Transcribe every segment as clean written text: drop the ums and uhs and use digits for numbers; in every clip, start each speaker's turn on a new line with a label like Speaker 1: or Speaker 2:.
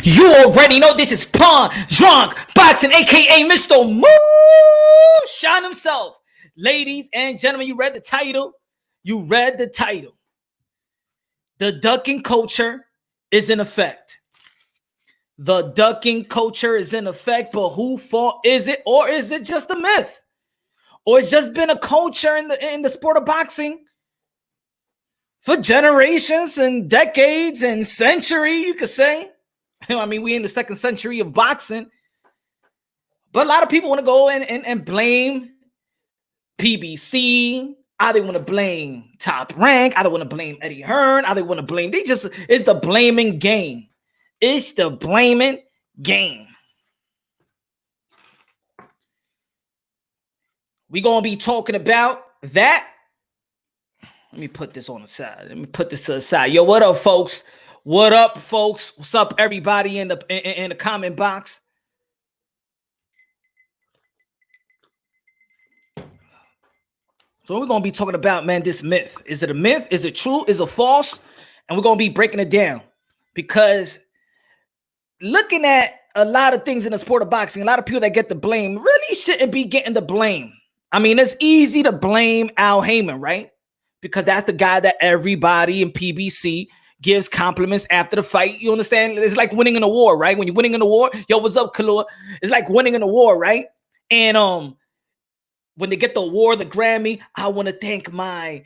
Speaker 1: You already know this is Pawn Drunk Boxing, aka Mr. Moonshine himself. Ladies and gentlemen, you read the title. You read the title. The ducking culture is in effect. The ducking culture is in effect, but whose fault is it? Or is it just a myth? Or it's just been a culture in the sport of boxing for generations and decades and century, you could say. I mean, we in the second century of boxing. But a lot of people want to go and blame PBC. Either want to blame Top Rank. Either want to blame Eddie Hearn. Either want to blame. It's the blaming game. It's the blaming game. We're going to be talking about that. Let me put this on the side. Let me put this to the side. Yo, what up, folks? What up, folks? What's up, everybody in the comment box? So we're going to be talking about, man, this myth. Is it a myth? Is it true? Is it false? And we're going to be breaking it down. Because looking at a lot of things in the sport of boxing, a lot of people that get the blame really shouldn't be getting the blame. I mean, it's easy to blame Al Heyman, right? Because that's the guy that everybody in PBC gives compliments after the fight. You understand? It's like winning in a war, right? When you're winning in a war, yo, what's up, Kalua? It's like winning in a war, right? And when they get the award, the Grammy, I want to thank my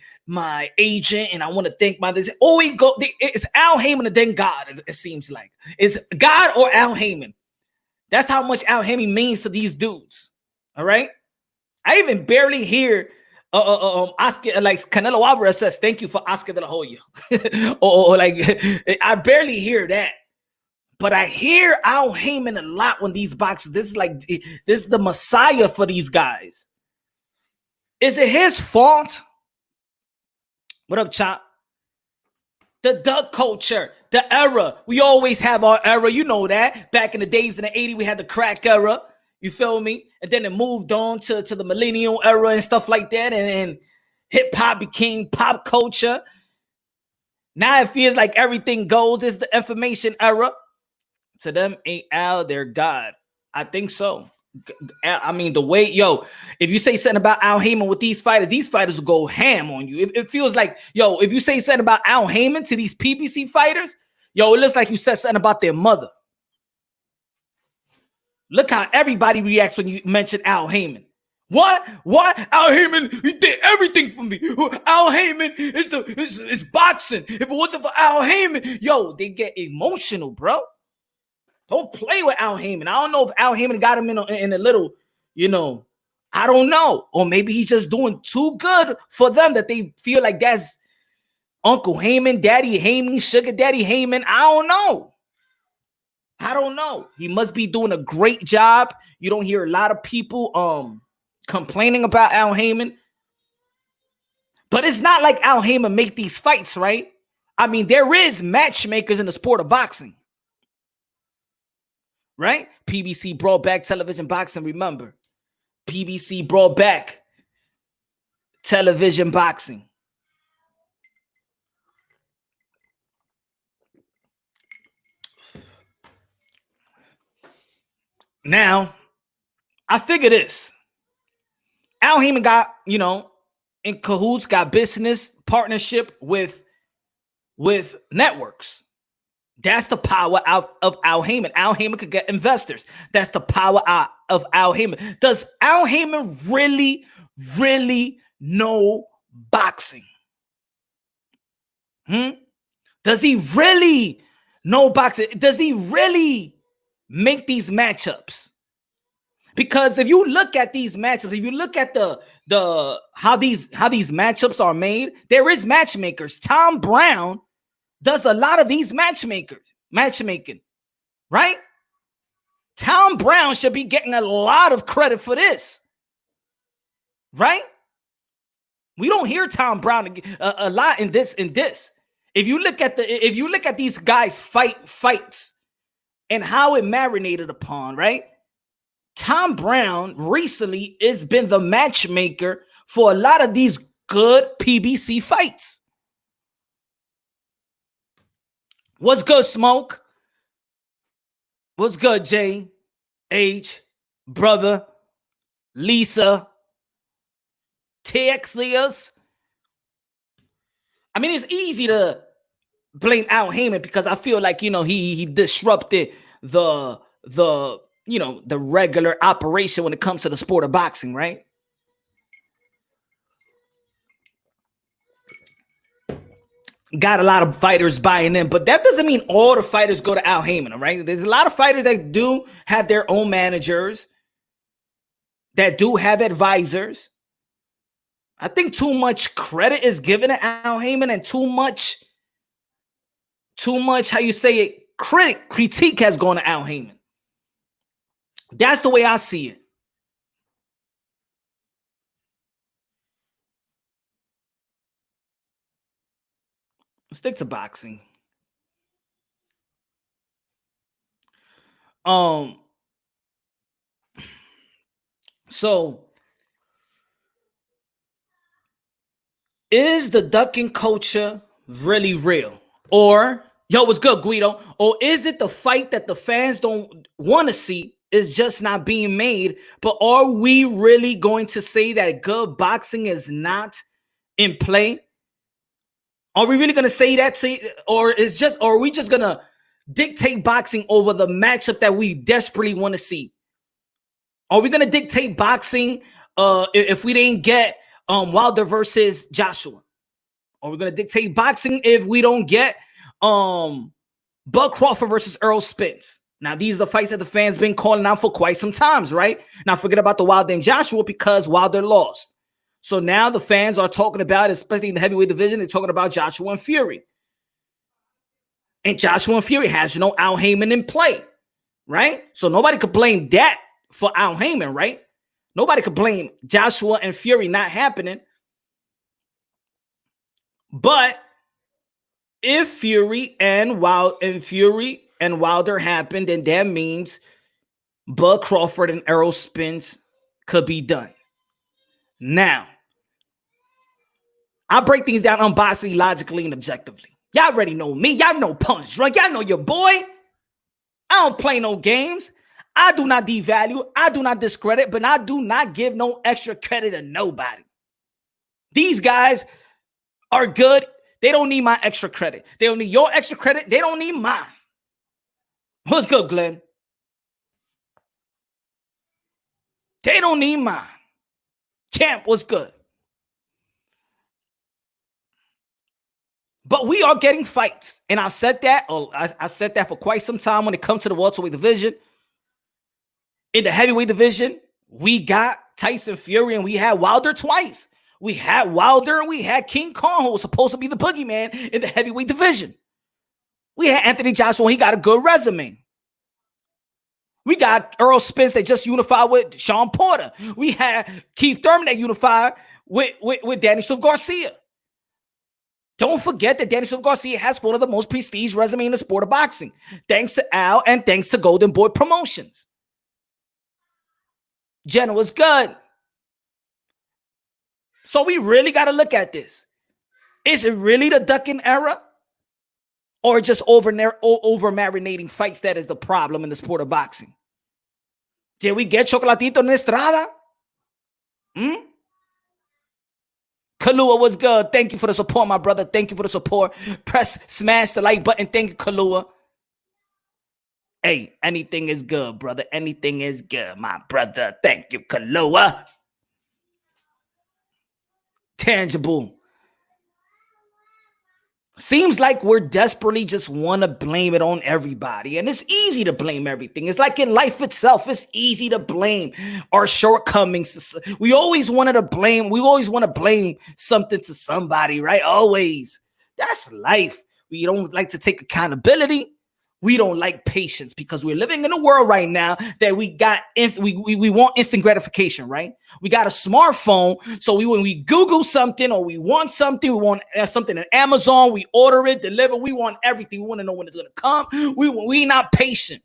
Speaker 1: agent and I want to thank my this. Oh, it's Al Heyman and then God. It seems like it's God or Al Heyman. That's how much Al Heyman means to these dudes. All right. I even barely hear Oscar, like Canelo Alvarez says, thank you for Oscar de la Hoya. or like I barely hear that. But I hear Al Heyman a lot when these boxers. This is the messiah for these guys. Is it his fault? What up, Chop? The duck culture, the era. We always have our era. You know that. Back in the days in the 80s, we had the crack era. You feel me? And then it moved on to the millennial era and stuff like that. And hip-hop became pop culture. Now it feels like everything goes. This is the information era. To them, ain't Al their God. I think so. I mean, the way, yo, if you say something about Al Heyman with these fighters will go ham on you. It feels like, yo, if you say something about Al Heyman to these PBC fighters, yo, it looks like you said something about their mother. Look how everybody reacts when you mention Al Heyman. What? Al Heyman, he did everything for me. Al Heyman is boxing. If it wasn't for Al Heyman, yo, they get emotional, bro. Don't play with Al Heyman. I don't know if Al Heyman got him in a little, I don't know. Or maybe he's just doing too good for them that they feel like that's Uncle Heyman, Daddy Heyman, Sugar Daddy Heyman. I don't know. He must be doing a great job. You don't hear a lot of people complaining about Al Heyman. But it's not like Al Heyman make these fights, right? I mean, there is matchmakers in the sport of boxing. Right? PBC brought back television boxing, remember. PBC brought back television boxing. Now, I figure this. Al Heyman got, in cahoots, got business partnership with networks. That's the power out of Al Heyman. Al Heyman could get investors. That's the power out of Al Heyman. Does Al Heyman really, really know boxing? Does he really know boxing? Does he really make these matchups? Because if you look at these matchups, if you look at the how these matchups are made, there is matchmakers. Tom Brown does a lot of these matchmaking, right? Tom Brown should be getting a lot of credit for this, right? We don't hear Tom Brown a lot in this. If you look at these guys fights and how it marinated upon, right? Tom Brown recently has been the matchmaker for a lot of these good PBC fights. What's good, Smoke? What's good, Jay? H, brother, Lisa, Texias. I mean, it's easy to blame Al Heyman because I feel like, he disrupted the the regular operation when it comes to the sport of boxing, right? Got a lot of fighters buying in, but that doesn't mean all the fighters go to Al Heyman, right? There's a lot of fighters that do have their own managers, that do have advisors. I think too much credit is given to Al Heyman and too much, how you say it, critique has gone to Al Heyman. That's the way I see it. Stick to boxing. So is the ducking culture really real? Or, yo, what's good, Guido? Or is it the fight that the fans don't want to see is just not being made? But are we really going to say that good boxing is not in play? Are we really going to say that? Or are we just going to dictate boxing over the matchup that we desperately want to see? Are we going to dictate boxing if we didn't get Wilder versus Joshua? Are we going to dictate boxing if we don't get Bud Crawford versus Earl Spence? Now, these are the fights that the fans been calling out for quite some times, right? Now, forget about the Wilder and Joshua because Wilder lost. So now the fans are talking about, especially in the heavyweight division, they're talking about Joshua and Fury. And Joshua and Fury has Al Heyman in play, right? So nobody could blame that for Al Heyman, right? Nobody could blame Joshua and Fury not happening. But if Fury and Wilder happened, then that means Bud Crawford and Errol Spence could be done. Now, I break things down unbiasedly, logically, and objectively. Y'all already know me. Y'all know Punch Drunk. Y'all know your boy. I don't play no games. I do not devalue. I do not discredit, but I do not give no extra credit to nobody. These guys are good. They don't need my extra credit. They don't need your extra credit. They don't need mine. What's good, Glenn? They don't need mine. Champ, what's good? But we are getting fights. And I said that for quite some time when it comes to the welterweight division. In the heavyweight division, we got Tyson Fury and we had Wilder twice. We had Wilder and we had King Kong, who was supposed to be the boogeyman in the heavyweight division. We had Anthony Joshua, he got a good resume. We got Earl Spence that just unified with Sean Porter. We had Keith Thurman that unified with Danny Silva Garcia. Don't forget that Danny Silva Garcia has one of the most prestige resume in the sport of boxing, thanks to Al and thanks to Golden Boy Promotions. Jenna was good. So we really got to look at this. Is it really the ducking era? Or just over marinating fights that is the problem in the sport of boxing? Did we get Chocolatito en Estrada? Kalua was good. Thank you for the support, my brother. Thank you for the support. Smash the like button. Thank you, Kalua. Hey, anything is good, brother. Anything is good, my brother. Thank you, Kalua. Tangible. Seems like we're desperately just want to blame it on everybody. And it's easy to blame everything. It's like in life itself. It's easy to blame our shortcomings. We always want to blame something to somebody, right? Always. That's life. We don't like to take accountability. We don't like patience because we're living in a world right now that we want instant gratification, right? We got a smartphone, so when we Google something or we want something, we want something on Amazon, we order it, deliver. We want everything. We want to know when it's going to come. We not patient.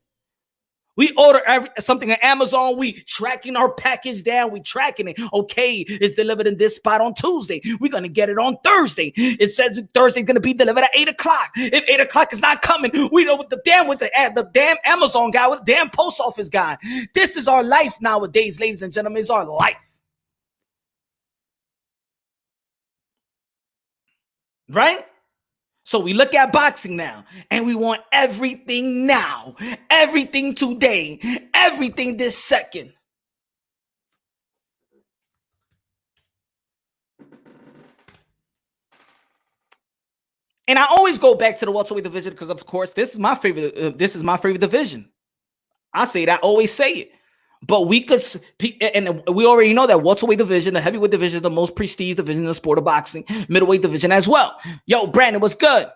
Speaker 1: We order something on Amazon. We tracking our package down. We tracking it. Okay, it's delivered in this spot on Tuesday. We're going to get it on Thursday. It says Thursday's going to be delivered at 8 o'clock. If 8 o'clock is not coming, we know what the damn Amazon guy, with the damn post office guy. This is our life nowadays, ladies and gentlemen. It's our life. Right? So we look at boxing now, and we want everything now, everything today, everything this second. And I always go back to the welterweight division because, of course, this is my favorite. This is my favorite division. I say that, always say it. But we could, and we already know that welterweight division, the heavyweight division, is the most prestige division in the sport of boxing. Middleweight division as well. Yo, Brandon, what's good?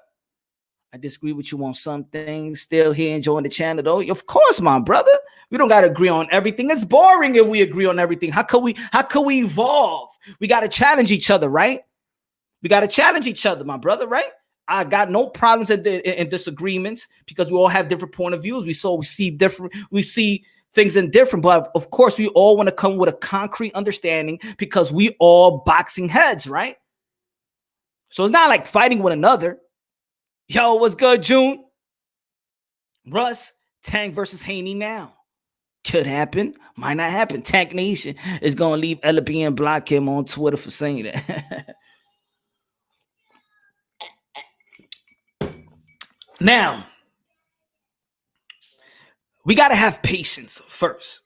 Speaker 1: I disagree with you on some things. Still here enjoying the channel, though. Of course, my brother. We don't got to agree on everything. It's boring if we agree on everything. How could we evolve? We got to challenge each other, right? We got to challenge each other, my brother, right? I got no problems in disagreements because we all have different point of views. We see things in different, but of course we all want to come with a concrete understanding because we all boxing heads, right? So it's not like fighting one another. Yo, what's good, June? Russ, Tank versus Haney now. Could happen, might not happen. Tank Nation is going to leave LB and block him on Twitter for saying that. Now, we got to have patience first.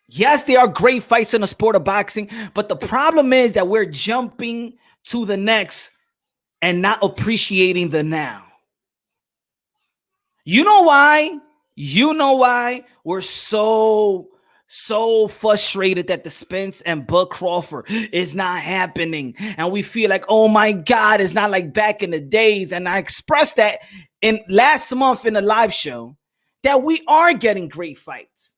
Speaker 1: Yes, there are great fights in the sport of boxing, but the problem is that we're jumping to the next and not appreciating the now. You know why? We're so frustrated that the Spence and Bud Crawford is not happening. And we feel like, oh my God, it's not like back in the days. And I expressed that in last month in the live show that we are getting great fights.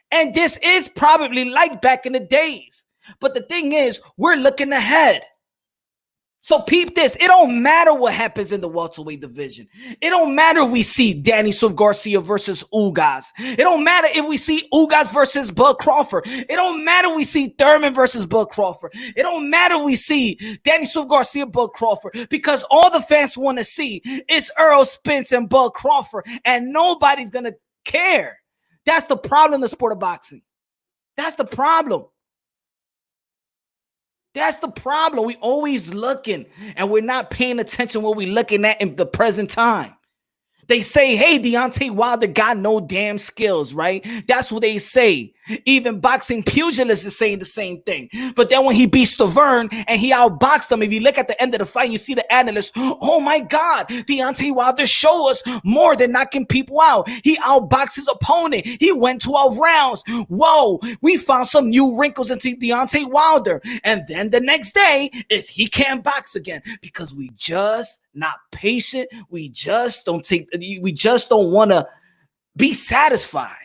Speaker 1: And this is probably like back in the days. But the thing is, we're looking ahead. So peep this. It don't matter what happens in the welterweight division. It don't matter if we see Danny Swift Garcia versus Ugas. It don't matter if we see Ugas versus Bud Crawford. It don't matter if we see Thurman versus Bud Crawford. It don't matter if we see Danny Swift Garcia, Bud Crawford, because all the fans want to see is Errol Spence and Bud Crawford, and nobody's going to care. That's the problem in the sport of boxing. That's the problem. That's the problem. We always looking and we're not paying attention what we're looking at in the present time. They say, hey, Deontay Wilder got no damn skills, right? That's what they say. Even boxing pugilists is saying the same thing. But then when he beat Stavern and he outboxed him, if you look at the end of the fight, you see the analyst, oh my God, Deontay Wilder showed us more than knocking people out. He outboxed his opponent. He went 12 rounds. Whoa, we found some new wrinkles into Deontay Wilder. And then the next day is he can't box again because we just not patient. We just don't want to be satisfied.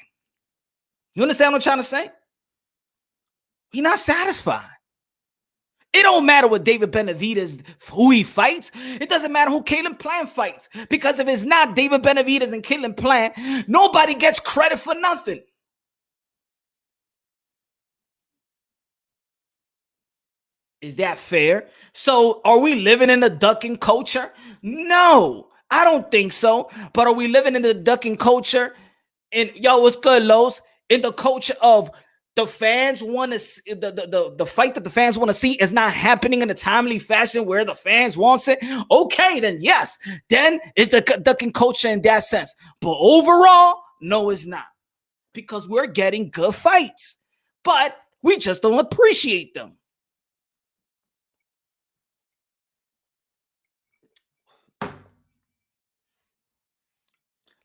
Speaker 1: You understand what I'm trying to say? We're not satisfied. It don't matter what David Benavidez, who he fights. It doesn't matter who Caleb Plant fights. Because if it's not David Benavidez and Caleb Plant, nobody gets credit for nothing. Is that fair? So are we living in a ducking culture? No, I don't think so. But are we living in the ducking culture? And yo, what's good, Los? In the culture of the fans want to see the fight that the fans want to see is not happening in a timely fashion where the fans wants it. Okay, then yes, then it's the ducking culture in that sense. But overall, no, it's not, because we're getting good fights, but we just don't appreciate them.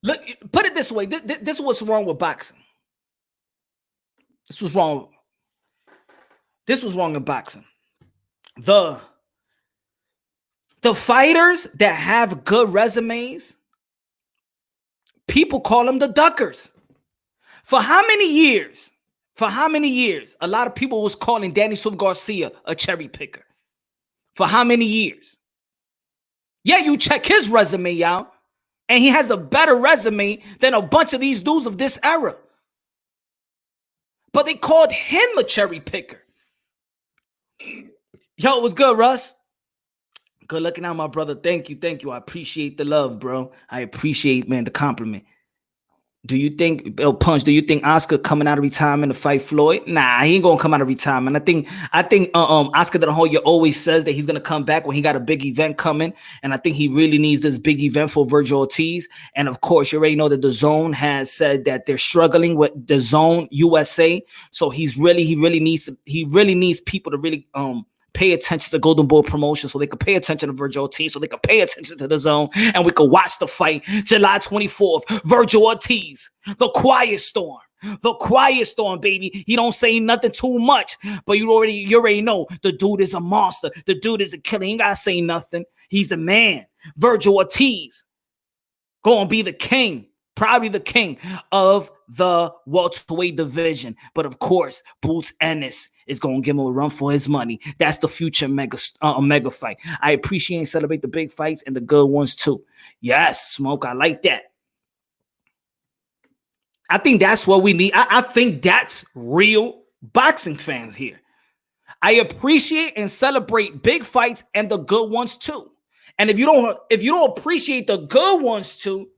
Speaker 1: Look, put it this way. This is what's wrong with boxing. This was wrong in boxing. The fighters that have good resumes, people call them the duckers. For how many years? A lot of people was calling Danny Swift Garcia a cherry picker. For how many years? Yeah, you check his resume, y'all, And he has a better resume than a bunch of these dudes of this era. But they called him a cherry picker. Yo, what's good, Russ? Good looking out, my brother. Thank you. I appreciate the love, bro. I appreciate, man, the compliment. Do you think, Punch, do you think Oscar coming out of retirement to fight Floyd? Nah, he ain't gonna come out of retirement. I think Oscar de la Hoya always says that he's gonna come back when he got a big event coming. And I think he really needs this big event for Vergil Ortiz. And of course, you already know that the Zone has said that they're struggling with the Zone USA. So he really needs people to really pay attention to Golden Bull Promotion so they can pay attention to Vergil Ortiz, so they can pay attention to the Zone, and we can watch the fight July 24th. Vergil Ortiz, the quiet storm. The quiet storm, baby. He don't say nothing too much, but you already know the dude is a monster. The dude is a killer. He ain't gotta say nothing. He's the man. Vergil Ortiz gonna be the king. Probably the king of the welterweight division. But of course, Boots Ennis is going to give him a run for his money. That's the future mega fight. I appreciate and celebrate the big fights and the good ones too. Yes, Smoke, I like that. I think that's what we need. I think that's real boxing fans here. I appreciate and celebrate big fights and the good ones too. And if you don't appreciate the good ones too,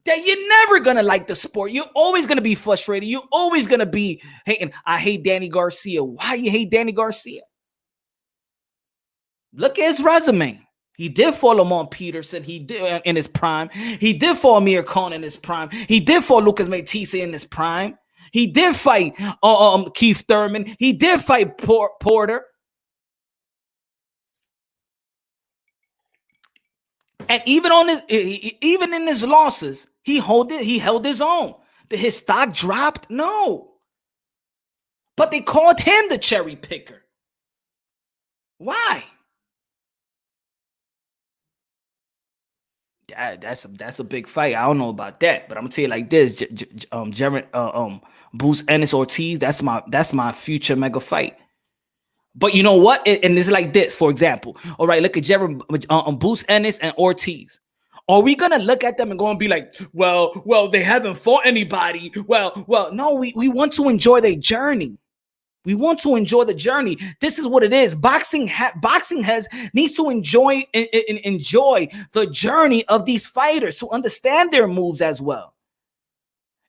Speaker 1: then you're never going to like the sport. You're always going to be frustrated. You're always going to be hating. I hate Danny Garcia. Why you hate Danny Garcia? Look at his resume. He did fall Lamont Peterson. He did in his prime. He did fall Amir Khan in his prime. He did fall Lucas Matisse in his prime. He did fight Keith Thurman. He did fight Porter. And even in his losses, he held his own. Did his stock dropped? No. But they called him the cherry picker. Why? That's a big fight. I don't know about that, but I'm gonna tell you like this: Boots Ennis Ortiz. That's my future mega fight. But you know what? And it's like this, for example. All right, look at Boots Ennis and Ortiz. Are we gonna look at them and go and be like, well, they haven't fought anybody? Well, no, we want to enjoy their journey. We want to enjoy the journey. This is what it is. Boxing needs to enjoy the journey of these fighters to understand their moves as well.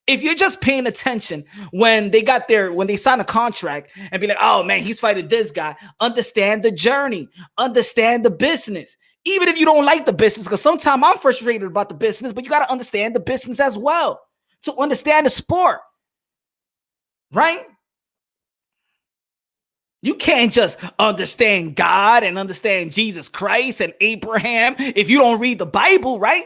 Speaker 1: If you're just paying attention when they sign a contract and be like, oh man, he's fighting this guy, understand the journey, understand the business. Even if you don't like the business, because sometimes I'm frustrated about the business, but you got to understand the business as well to understand the sport, right? You can't just understand God and understand Jesus Christ and Abraham if you don't read the Bible, right?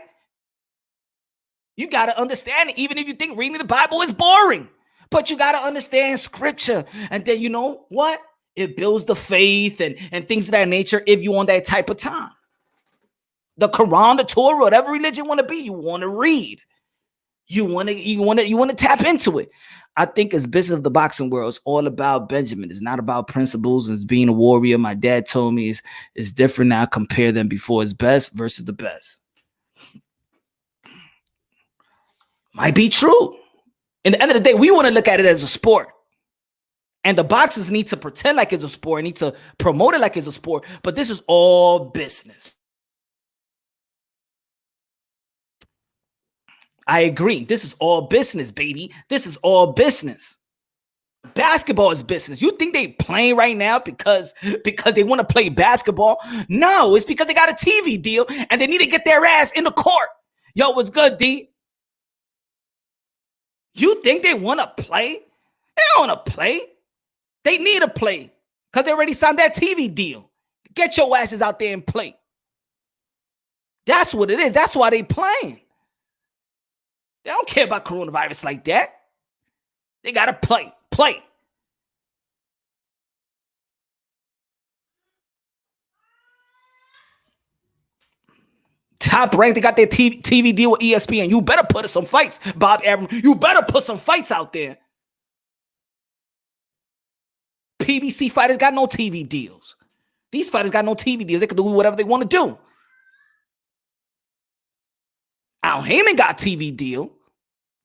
Speaker 1: You got to understand it, even if you think reading the Bible is boring. But you got to understand scripture. And then you know what? It builds the faith and things of that nature if you want that type of time. The Quran, the Torah, whatever religion you want to be, you want to read. You want to tap into it. I think it's business of the boxing world. It's all about Benjamin. It's not about principles. It's being a warrior. My dad told me it's different now. Compare them before. It's best versus the best. Might be true. In the end of the day, we want to look at it as a sport. And the boxers need to pretend like it's a sport, need to promote it like it's a sport. But this is all business. I agree. This is all business, baby. This is all business. Basketball is business. You think they playing right now because they want to play basketball? No, it's because they got a TV deal and they need to get their ass in the court. Yo, what's good, D? You think they want to play? They don't want to play. They need to play because they already signed that TV deal. Get your asses out there and play. That's what it is. That's why they playing. They don't care about coronavirus like that. They got to play. Top Rank, they got their TV deal with ESPN. You better put some fights, Bob Arum. You better put some fights out there. PBC fighters got no TV deals. These fighters got no TV deals. They can do whatever they want to do. Al Heyman got TV deal.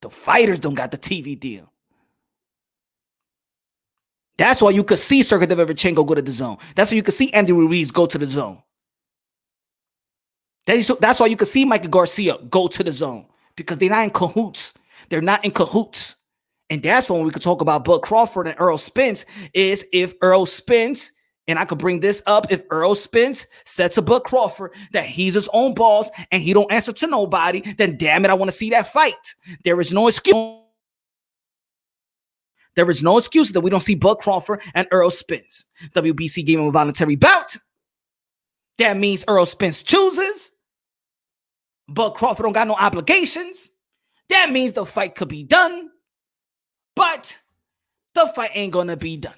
Speaker 1: The fighters don't got the TV deal. That's why you could see Sergey Derevyanchenko go to the zone. That's why you could see Andy Ruiz go to the zone. That's why you could see Mikey Garcia go to the zone, because they're not in cahoots. They're not in cahoots. And that's when we could talk about Bud Crawford and Errol Spence, is if Errol Spence, and I could bring this up, if Errol Spence said to Bud Crawford that he's his own boss and he don't answer to nobody, then damn it, I want to see that fight. There is no excuse. There is no excuse that we don't see Bud Crawford and Errol Spence. WBC gave him a voluntary bout. That means Errol Spence chooses. Bud Crawford don't got no obligations. That means the fight could be done. But the fight ain't gonna be done.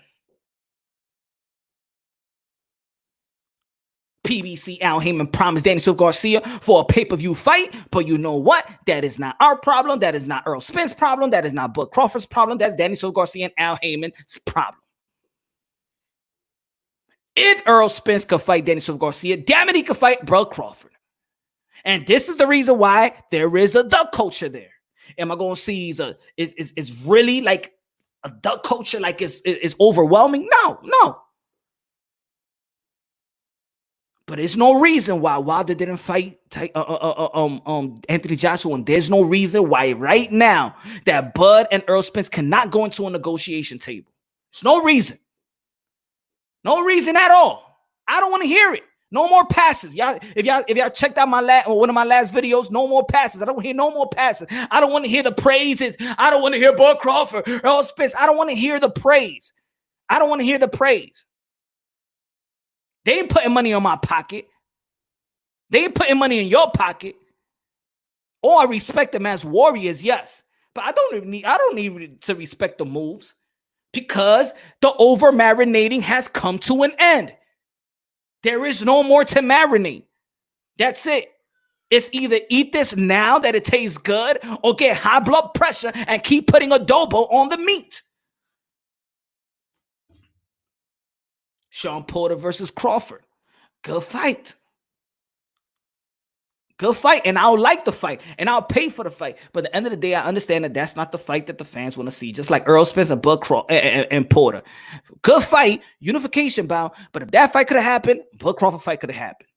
Speaker 1: PBC Al Heyman promised Danny Swift Garcia for a pay-per-view fight, but you know what? That is not our problem. That is not Errol Spence's problem. That is not Bud Crawford's problem. That's Danny Swift Garcia and Al Heyman's problem. If Errol Spence could fight Danny Swift Garcia, damn it, he could fight Bud Crawford. And this is the reason why there is a duck culture there. Am I going to see is really like a duck culture, like is overwhelming? No. But there's no reason why Wilder didn't fight Anthony Joshua, and there's no reason why right now that Bud and Errol Spence cannot go into a negotiation table. There's no reason. No reason at all. I don't want to hear it. No more passes. If y'all checked out one of my last videos, no more passes. I don't want to hear no more passes. I don't want to hear the praises. I don't want to hear Bud Crawford, Errol Spence. I don't want to hear the praise. I don't want to hear the praise. They ain't putting money on my pocket. They ain't putting money in your pocket. Oh, I respect them as warriors, yes. But I don't need to respect the moves, because the over marinating has come to an end. There is no more to marinate. That's it. It's either eat this now that it tastes good, or get high blood pressure and keep putting adobo on the meat. Sean Porter versus Crawford. Good fight. Good fight. And I'll like the fight. And I'll pay for the fight. But at the end of the day, I understand that that's not the fight that the fans want to see. Just like Errol Spence and Bud Crawford and Porter. Good fight. Unification bout. But if that fight could have happened, Bud Crawford fight could have happened.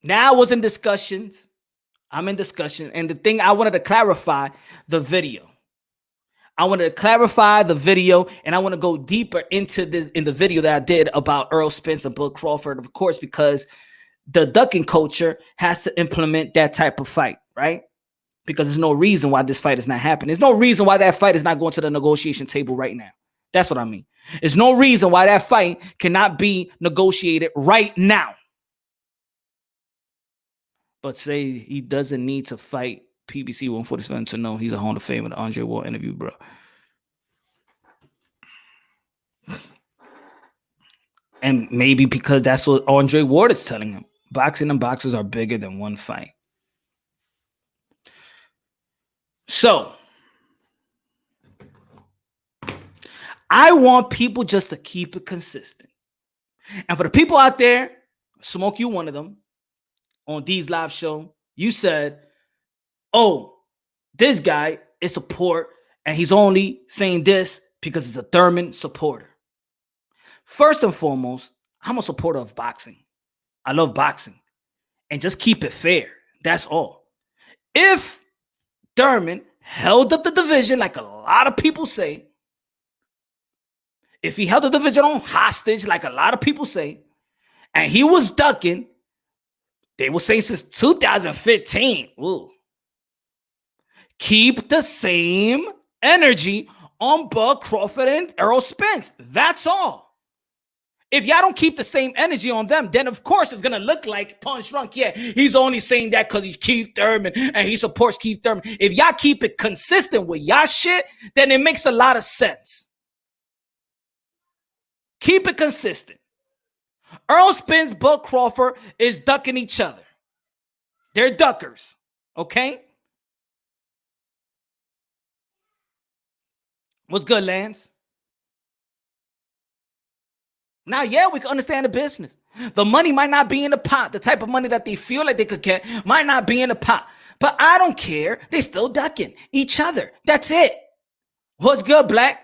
Speaker 1: Now I was in discussions. I'm in discussion. And the thing, I wanted to clarify the video. I wanted to clarify the video, and I want to go deeper into this in the video that I did about Errol Spence and Bud Crawford, of course, because the ducking culture has to implement that type of fight, right? Because there's no reason why this fight is not happening. There's no reason why that fight is not going to the negotiation table right now. That's what I mean. There's no reason why that fight cannot be negotiated right now. But say he doesn't need to fight PBC 147 to know he's a Hall of Fame with an Andre Ward interview, bro. And maybe because that's what Andre Ward is telling him. Boxing and boxers are bigger than one fight. So, I want people just to keep it consistent. And for the people out there, Smoke, you one of them, on D's live show, you said, oh, this guy is support, and he's only saying this because he's a Thurman supporter. First and foremost, I'm a supporter of boxing. I love boxing. And just keep it fair. That's all. If Thurman held up the division, like a lot of people say, if he held the division on hostage, like a lot of people say, and he was ducking, they will say since 2015, ooh, keep the same energy on Bud Crawford and Errol Spence. That's all. If y'all don't keep the same energy on them, then of course it's going to look like Punch Drunk. Yeah, he's only saying that because he's Keith Thurman and he supports Keith Thurman. If y'all keep it consistent with y'all shit, then it makes a lot of sense. Keep it consistent. Errol Spence, Bud Crawford is ducking each other. They're duckers, okay? What's good, Lance? Now, yeah, we can understand the business. The money might not be in the pot. The type of money that they feel like they could get might not be in the pot. But I don't care. They still ducking each other. That's it. What's good, Black?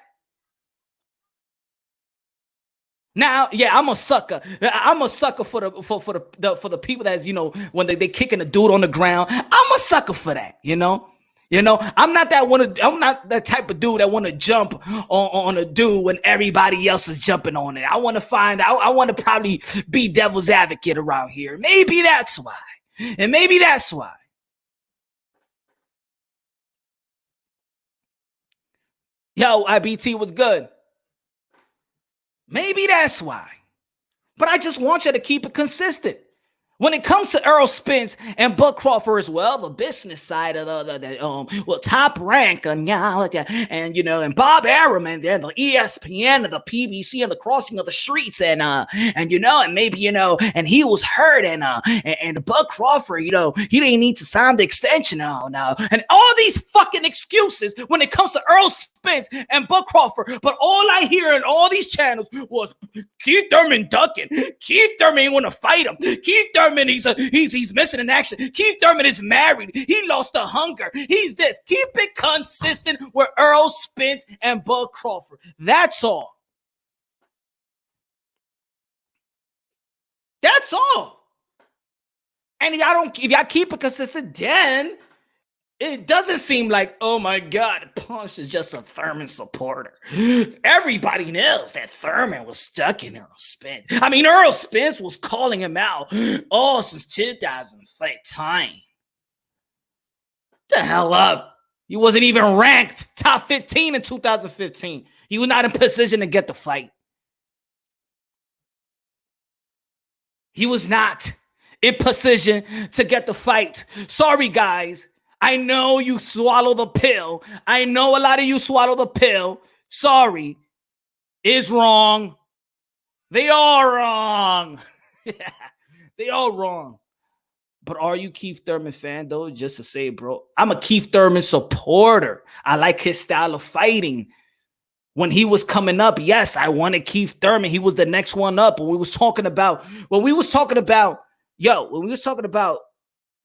Speaker 1: Now, yeah, I'm a sucker. I'm a sucker for the people that's, when they kicking a dude on the ground. I'm a sucker for that, I'm not I'm not that type of dude that want to jump on a dude when everybody else is jumping on it. I want to probably be devil's advocate around here. Maybe that's why. And maybe that's why. Yo, IBT was good. Maybe that's why. But I just want you to keep it consistent. When it comes to Errol Spence and Bud Crawford as well, the business side of the Top Rank and and Bob Arum and the ESPN and the PBC and the Crossing of the Streets and maybe and he was hurt and Bud Crawford he didn't need to sign the extension now and all these fucking excuses when it comes to Errol Spence and Bud Crawford, but all I hear in all these channels was Keith Thurman ducking. Keith Thurman ain't want to fight him. Keith Thurman he's missing in action. Keith Thurman is married. He lost the hunger. He's this. Keep it consistent with Errol Spence and Bud Crawford. That's all. That's all. And if y'all keep it consistent, then it doesn't seem like, oh my God, Punch is just a Thurman supporter. Everybody knows that Thurman was stuck in Errol Spence. I mean, Errol Spence was calling him out since 2013. The hell up. He wasn't even ranked top 15 in 2015. He was not in position to get the fight. He was not in position to get the fight. Sorry, guys. I know you swallow the pill. I know a lot of you swallow the pill. Sorry. Is wrong. They are wrong. They are wrong. But are you Keith Thurman fan, though? Just to say, bro, I'm a Keith Thurman supporter. I like his style of fighting. When he was coming up, yes, I wanted Keith Thurman. He was the next one up. When we was talking about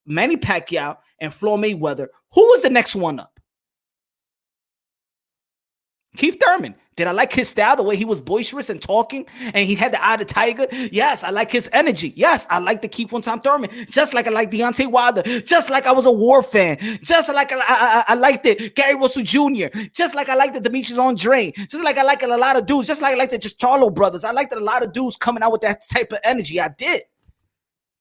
Speaker 1: Manny Pacquiao and Floyd Mayweather, who was the next one up? Keith Thurman. Did I like his style, the way he was boisterous and talking, and he had the eye of the tiger? Yes, I like his energy. Yes, I like the Keith one-time Thurman, just like I like Deontay Wilder, just like I was a War fan, just like I liked it Gary Russell Jr., just like I liked the Demetrius Andre, just like I like a lot of dudes, just like I liked the Charlo brothers. I liked a lot of dudes coming out with that type of energy. I did.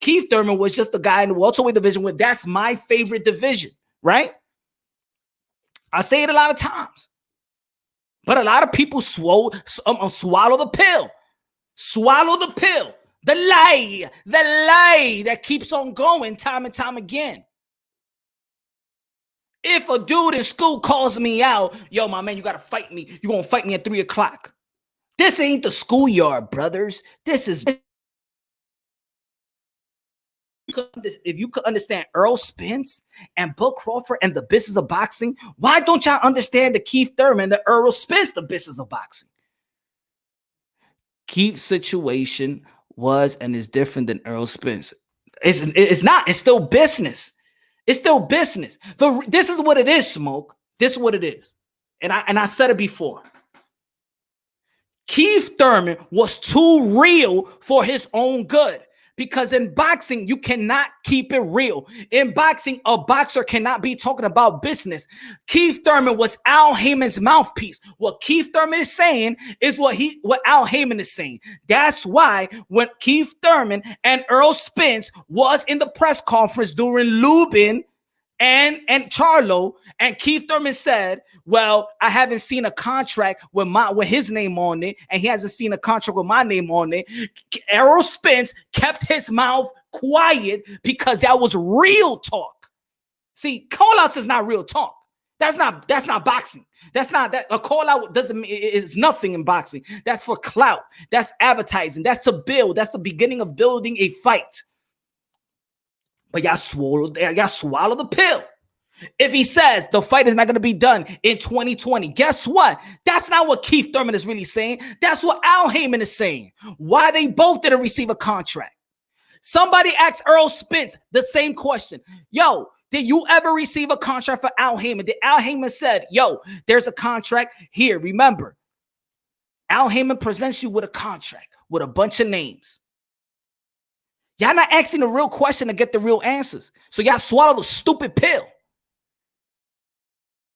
Speaker 1: Keith Thurman was just the guy in the welterweight division where that's my favorite division, right? I say it a lot of times. But a lot of people swallow the pill. Swallow the pill. The lie that keeps on going time and time again. If a dude in school calls me out, yo, my man, you got to fight me. You're going to fight me at 3 o'clock. This ain't the schoolyard, brothers. This is... If you could understand Errol Spence and Bud Crawford and the business of boxing, why don't y'all understand the Keith Thurman, the Errol Spence, the business of boxing? Keith's situation was and is different than Errol Spence. It's not. It's still business. It's still business. This is what it is, Smoke. This is what it is. And I said it before. Keith Thurman was too real for his own good. Because in boxing, you cannot keep it real. In boxing, a boxer cannot be talking about business. Keith Thurman was Al Heyman's mouthpiece. What Keith Thurman is saying is what Al Heyman is saying. That's why when Keith Thurman and Errol Spence was in the press conference during Lubin and Charlo, and Keith Thurman said, well, I haven't seen a contract with his name on it, and he hasn't seen a contract with my name on it. Errol Spence kept his mouth quiet because that was real talk. See, call-outs is not real talk. That's not boxing. That's not that a call-out is nothing in boxing. That's for clout. That's advertising. That's to build. That's the beginning of building a fight. But y'all swallow the pill. If he says the fight is not going to be done in 2020, guess what? That's not what Keith Thurman is really saying. That's what Al Heyman is saying. Why they both didn't receive a contract. Somebody asked Earl Spence the same question. Yo, did you ever receive a contract for Al Heyman? Did Al Heyman said, yo, there's a contract here. Remember, Al Heyman presents you with a contract with a bunch of names. Y'all not asking the real question to get the real answers. So y'all swallow the stupid pill.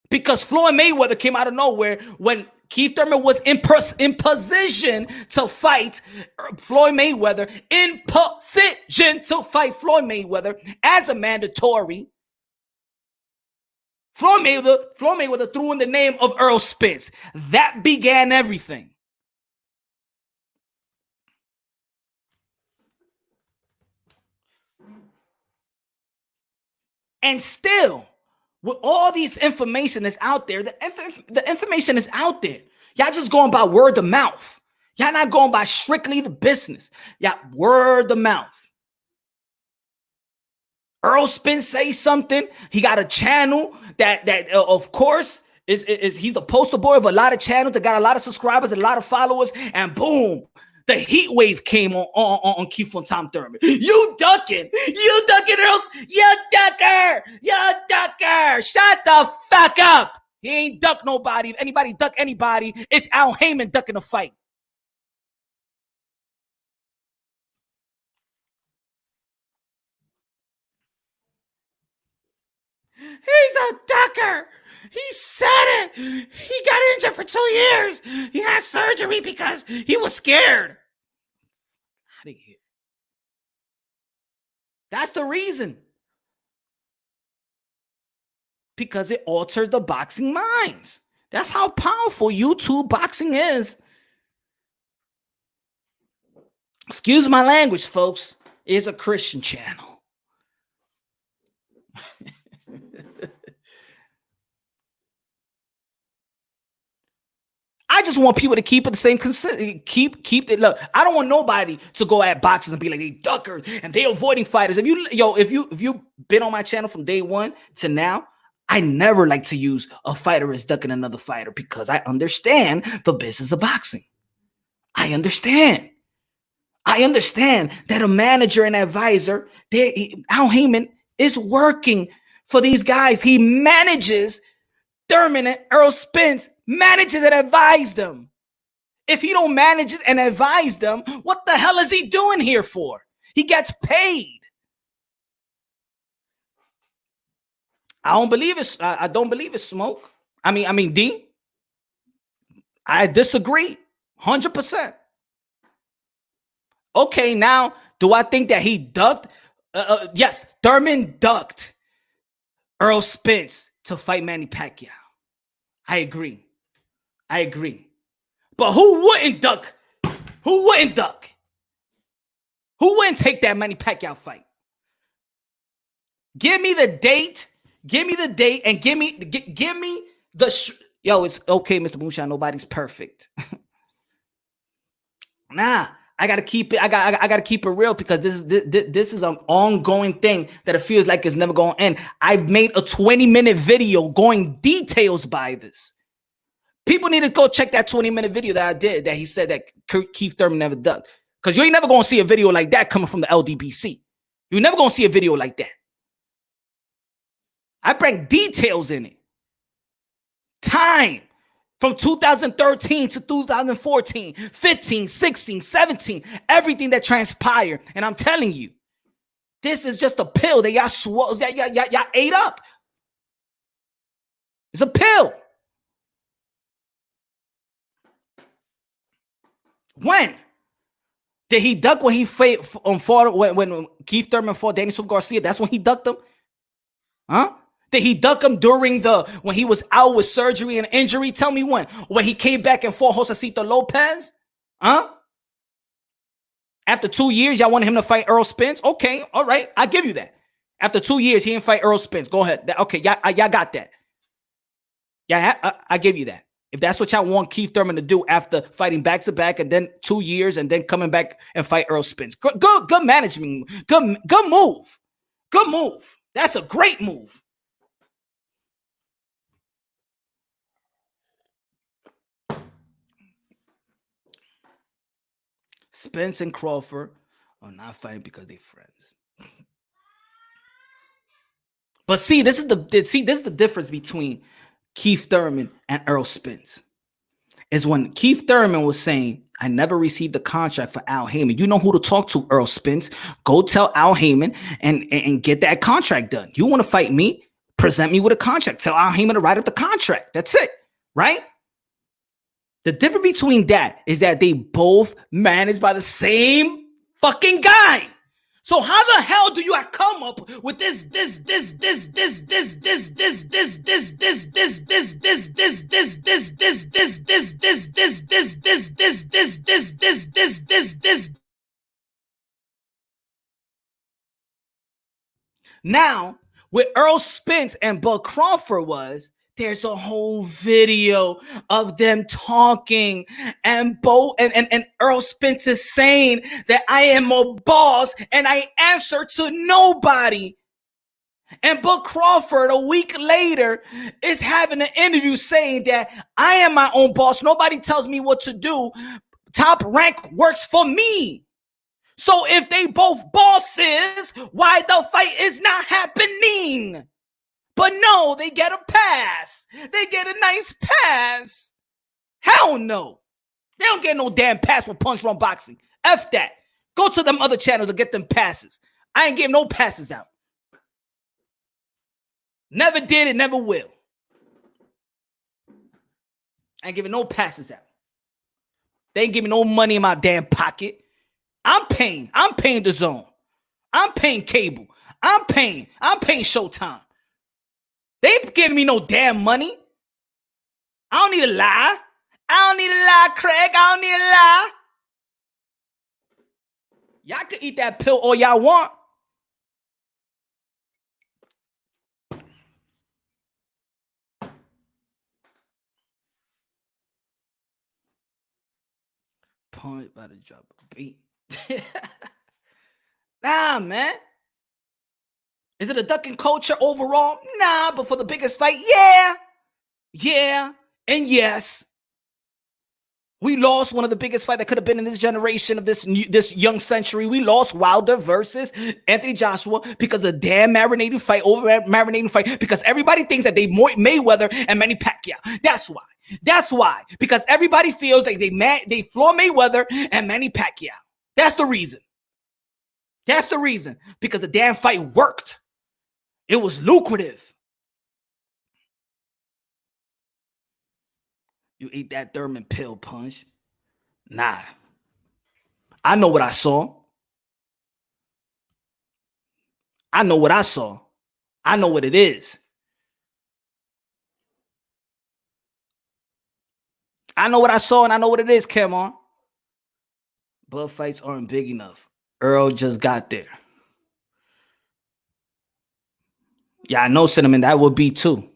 Speaker 1: Because Floyd Mayweather came out of nowhere when Keith Thurman was in position to fight Floyd Mayweather, in position to fight Floyd Mayweather as a mandatory. Floyd Mayweather threw in the name of Earl Spence. That began everything. And still, with all these information that's out there, the information is out there. Y'all just going by word of mouth. Y'all not going by strictly the business. Y'all word of mouth. Earl Spence say something. He got a channel that of course is he's the poster boy of a lot of channels that got a lot of subscribers, a lot of followers, and boom, the heat wave came on Keith from Tom Thurman. You ducking, Earl, you ducker, shut the fuck up. He ain't duck nobody. If anybody duck anybody, it's Al Heyman ducking the fight. He's a ducker. He said it. He got injured for 2 years. He had surgery because he was scared. Out of here. That's the reason. Because it alters the boxing minds. That's how powerful YouTube boxing is. Excuse my language, folks. It's a Christian channel. I just want people to keep it the same. Keep it. Look, I don't want nobody to go at boxers and be like they duckers and they avoiding fighters. If you've been on my channel from day one to now, I never like to use a fighter as ducking another fighter because I understand the business of boxing. I understand that a manager and advisor, Al Heyman is working for these guys. He manages Thurman and Earl Spence, manages and advises them. If he don't manage it and advise them, what the hell is he doing here for? He gets paid. I don't believe it. I don't believe it's smoke. I mean, D. I disagree 100%. Okay, now, do I think that he ducked? Yes, Thurman ducked Earl Spence to fight Manny Pacquiao. I agree. But who wouldn't duck? Who wouldn't take that Manny Pacquiao fight? Give me the date. And give me the yo, it's okay, Mr. Moonshine. Nobody's perfect. Nah, I gotta keep it. I gotta keep it real because this is an ongoing thing that it feels like it's never going to end. I've made a 20-minute video going details by this. People need to go check that 20-minute video that I did that he said that Keith Thurman never ducked. Because you ain't never going to see a video like that coming from the LDBC. You're never going to see a video like that. I bring details in it. Time from 2013 to 2014, 15, 16, 17, everything that transpired. And I'm telling you, this is just a pill that y'all ate up. It's a pill. When did he duck? When he fought when Keith Thurman fought Daniel Garcia? That's when he ducked him, huh? Did he duck him during when he was out with surgery and injury? Tell me when he came back and fought Josecito Lopez, huh? After 2 years, y'all wanted him to fight Earl Spence. Okay, all right, I give you that. After 2 years, he didn't fight Earl Spence. Go ahead. Okay, y'all got that. Yeah, I give you that. If that's what y'all want Keith Thurman to do after fighting back-to-back and then 2 years and then coming back and fight Earl Spence. Good management. Good move. Good move. That's a great move. Spence and Crawford are not fighting because they're friends. But see, this is the difference between Keith Thurman and Errol Spence. Is when Keith Thurman was saying, I never received a contract for Al Heyman. You know who to talk to, Errol Spence. Go tell Al Heyman and get that contract done. You want to fight me? Present me with a contract. Tell Al Heyman to write up the contract. That's it, right? The difference between that is that they both managed by the same fucking guy. So how the hell do you come up with this Now, with Errol Spence and Bud Crawford was, there's a whole video of them talking, and Errol Spence is saying that I am a boss and I answer to nobody. And Bud Crawford, a week later, is having an interview saying that I am my own boss. Nobody tells me what to do. Top Rank works for me. So if they both bosses, why the fight is not happening? But no, they get a pass. They get a nice pass. Hell no. They don't get no damn pass with Punch Run Boxing. F that. Go to them other channels to get them passes. I ain't giving no passes out. Never did it, never will. I ain't giving no passes out. They ain't giving no money in my damn pocket. I'm paying the zone. I'm paying cable. I'm paying Showtime. They ain't giving me no damn money. I don't need a lie. Craig. I don't need a lie. Y'all can eat that pill all y'all want. Punch about to drop a beat. Nah, man. Is it a ducking culture overall? Nah, but for the biggest fight, yeah. Yeah, and yes. We lost one of the biggest fights that could have been in this generation of this young century. We lost Wilder versus Anthony Joshua because of the damn marinating fight, because everybody thinks that they Mayweather and Manny Pacquiao. That's why. Because everybody feels like they floor Mayweather and Manny Pacquiao. That's the reason. Because the damn fight worked. It was lucrative. You eat that Thurman pill, Punch. Nah. I know what I saw. I know what I saw. I know what it is. I know what I saw and I know what it is, Cameron. Blood fights aren't big enough. Earl just got there. Yeah, I know, Cinnamon. That would be too.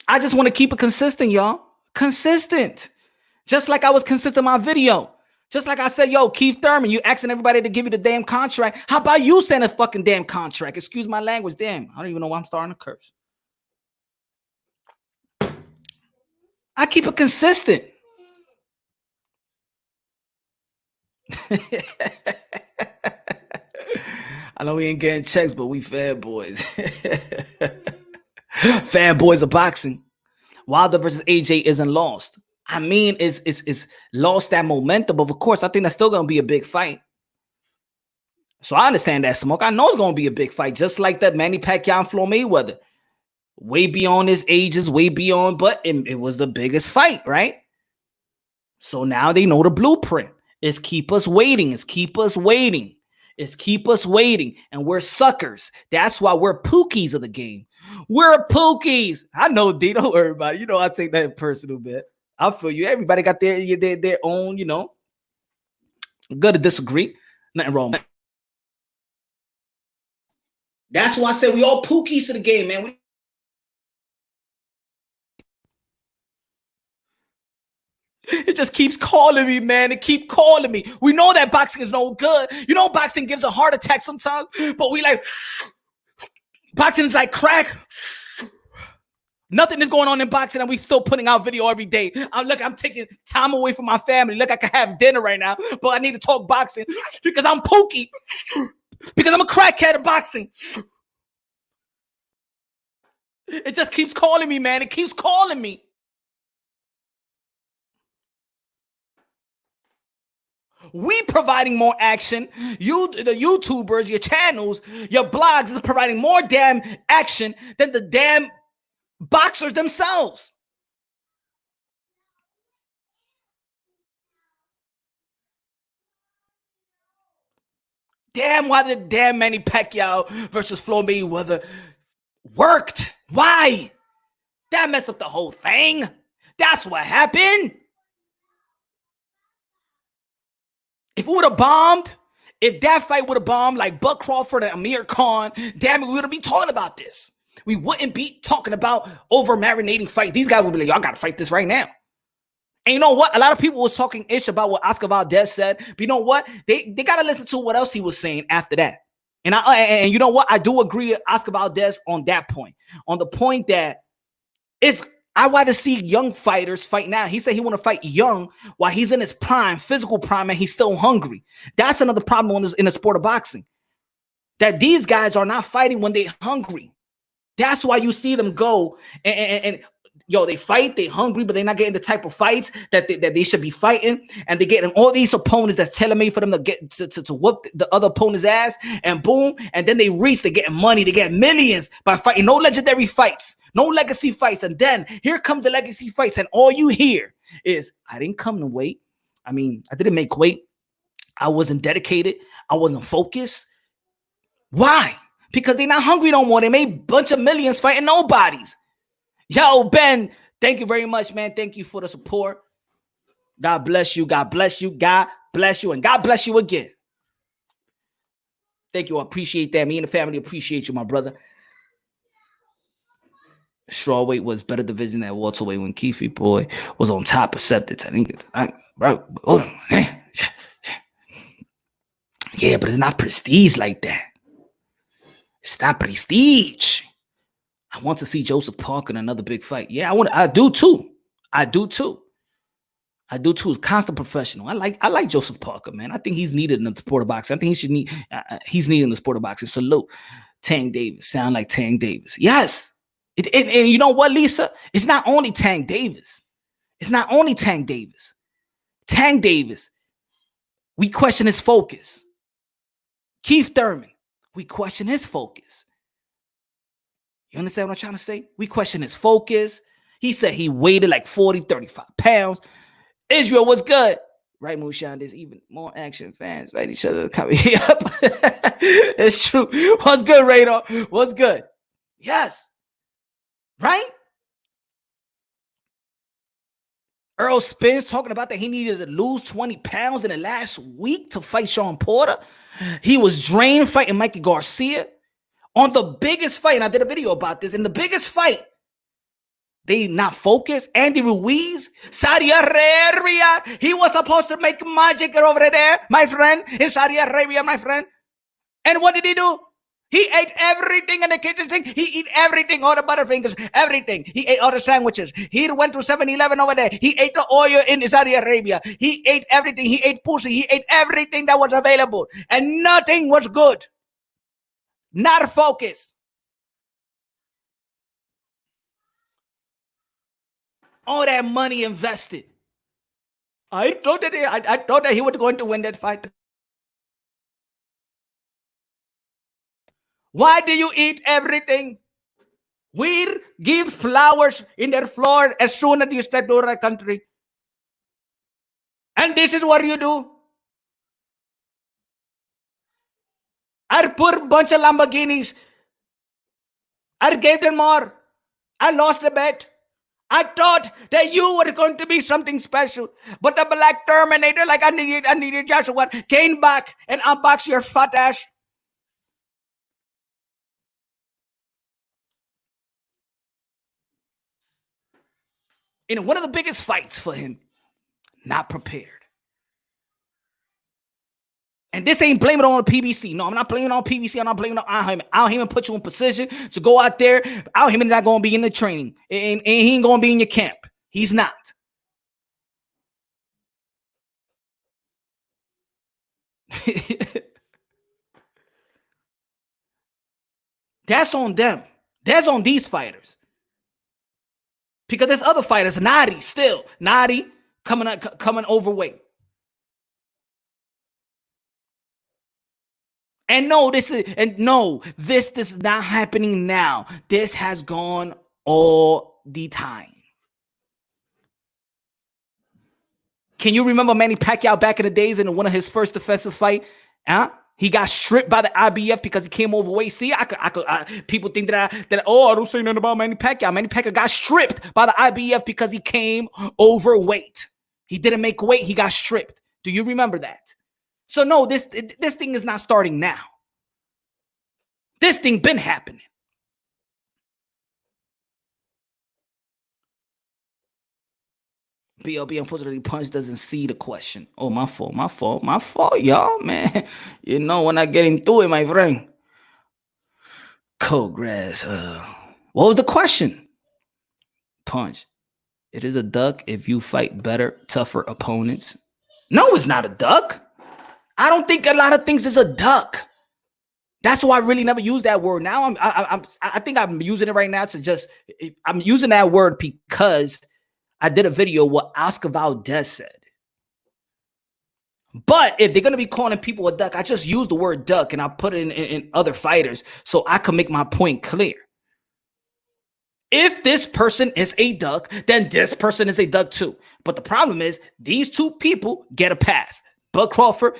Speaker 1: I just want to keep it consistent, y'all. Consistent. Just like I was consistent in my video. Just like I said, yo, Keith Thurman, you asking everybody to give you the damn contract. How about you send a fucking damn contract? Excuse my language. Damn, I don't even know why I'm starting to curse. I keep it consistent. I know we ain't getting checks, but we fanboys. Fanboys of boxing. Wilder versus AJ isn't lost. I mean, it's lost that momentum, but of course, I think that's still going to be a big fight. So I understand that, Smoke. I know it's going to be a big fight, just like that Manny Pacquiao and Floyd Mayweather. Way beyond his ages, way beyond, but it was the biggest fight, right? So now they know the blueprint. It's keep us waiting. And we're suckers. That's why we're pookies of the game. We're pookies. I know, D. Don't worry about it. You know, I take that personal, man. I feel you. Everybody got their own, you know. Good to disagree. Nothing wrong. That's why I said we all pookies to the game, man. It just keeps calling me, man. It keep calling me. We know that boxing is no good. You know, boxing gives a heart attack sometimes, but we like boxing is like crack. Nothing is going on in boxing, and we still putting out video every day. I'm taking time away from my family. Look, I can have dinner right now, but I need to talk boxing because I'm Pookie, because I'm a crackhead of boxing. It just keeps calling me, man. It keeps calling me. We providing more action. You, the YouTubers, your channels, your blogs is providing more damn action than the damn boxers themselves. Damn, why did damn Manny Pacquiao versus Floyd Mayweather worked? Why? That messed up the whole thing. That's what happened. If it would have bombed, if that fight would have bombed like Bud Crawford and Amir Khan, damn it, we wouldn't be talking about this. We wouldn't be talking about over marinating fights. These guys would be like, y'all got to fight this right now. And you know what? A lot of people was talking ish about what Oscar Valdez said. But you know what? They got to listen to what else he was saying after that. And you know what? I do agree with Oscar Valdez on that point. On the point that I'd rather see young fighters fight now. He said he want to fight young while he's in his prime, physical prime, and he's still hungry. That's another problem in the sport of boxing. That these guys are not fighting when they're hungry. That's why you see them go and they fight, they hungry, but they're not getting the type of fights that they should be fighting. And they're getting all these opponents that's tailor-made for them to get to whoop the other opponent's ass, and boom, and then they're getting money, they get millions by fighting no legendary fights, no legacy fights. And then here comes the legacy fights, and all you hear is, I didn't come to weight. I mean, I didn't make weight. I wasn't dedicated. I wasn't focused. Why? Because they're not hungry no more. They made a bunch of millions fighting nobodies. Yo, Ben, thank you very much, man. Thank you for the support. God bless you. God bless you. God bless you. And God bless you again. Thank you. I appreciate that. Me and the family appreciate you, my brother. Strawweight was better division than welterweight when Keefe boy was on top of Septic. Bro, yeah, but it's not prestige like that. It's not prestige. I want to see Joseph Parker in another big fight. Yeah, I do too. It's constant professional. I like Joseph Parker, man. I think he's needed in the sport of boxing. I think he's needed in the sport of boxing. Salute. Tank Davis. Sound like Tank Davis. Yes. And you know what, Lisa? It's not only Tank Davis. Tank Davis. We question his focus. Keith Thurman. We question his focus. You understand what I'm trying to say? We question his focus. He said he weighed like 40, 35 pounds. Israel was good. Right, Mushan? There's even more action fans fight each other coming up. It's true. What's good, Radar? What's good? Yes. Right? Earl Spence talking about that he needed to lose 20 pounds in the last week to fight Sean Porter. He was drained fighting Mikey Garcia. On the biggest fight, and I did a video about this, in the biggest fight, they not focused. Andy Ruiz, Saudi Arabia, he was supposed to make magic over there, my friend, in Saudi Arabia, my friend. And what did he do? He ate everything in the kitchen thing. He ate everything, all the Butterfingers, everything. He ate all the sandwiches. He went to 7-Eleven over there. He ate the oil in Saudi Arabia. He ate everything. He ate pussy. He ate everything that was available. And nothing was good. Not focused. All that money invested. I thought that he was going to win that fight. Why do you eat everything? We give flowers in their floor as soon as you step to our country. And this is what you do. I put a bunch of Lamborghinis. I gave them more. I lost the bet. I thought that you were going to be something special. But the Black Terminator, like I needed Joshua, came back and unboxed your fat ass. In one of the biggest fights for him, not prepared. And this ain't blaming it on the PBC. No, I'm not blaming it on PBC. I'm not blaming it on Al Heyman. Al Heyman put you in position to go out there. Al Heyman's not going to be in the training. And he ain't going to be in your camp. He's not. That's on them. That's on these fighters. Because there's other fighters. Nadi still. Nadi coming overweight. And no, this is not happening now. This has gone all the time. Can you remember Manny Pacquiao back in the days in one of his first defensive fight? He got stripped by the IBF because he came overweight. See, people think that I don't say nothing about Manny Pacquiao. Manny Pacquiao got stripped by the IBF because he came overweight. He didn't make weight. He got stripped. Do you remember that? So no, this thing is not starting now. This thing been happening. BLB, unfortunately, Punch doesn't see the question. Oh, my fault, y'all, man. You know, when I get into it, my friend. Cold grass. What was the question? Punch. It is a duck if you fight better, tougher opponents. No, it's not a duck. I don't think a lot of things is a duck. That's why I really never use that word. Now I think I'm using it right now I'm using that word because I did a video what Oscar Valdez said. But if they're going to be calling people a duck, I just use the word duck and I put it in other fighters so I can make my point clear. If this person is a duck, then this person is a duck too. But the problem is these two people get a pass. Bud Crawford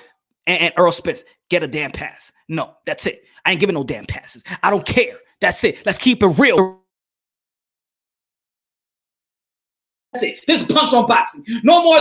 Speaker 1: and Errol Spence get a damn pass. No, that's it. I ain't giving no damn passes. I don't care. That's it. Let's keep it real. That's it. This is Punch on Boxing. No more.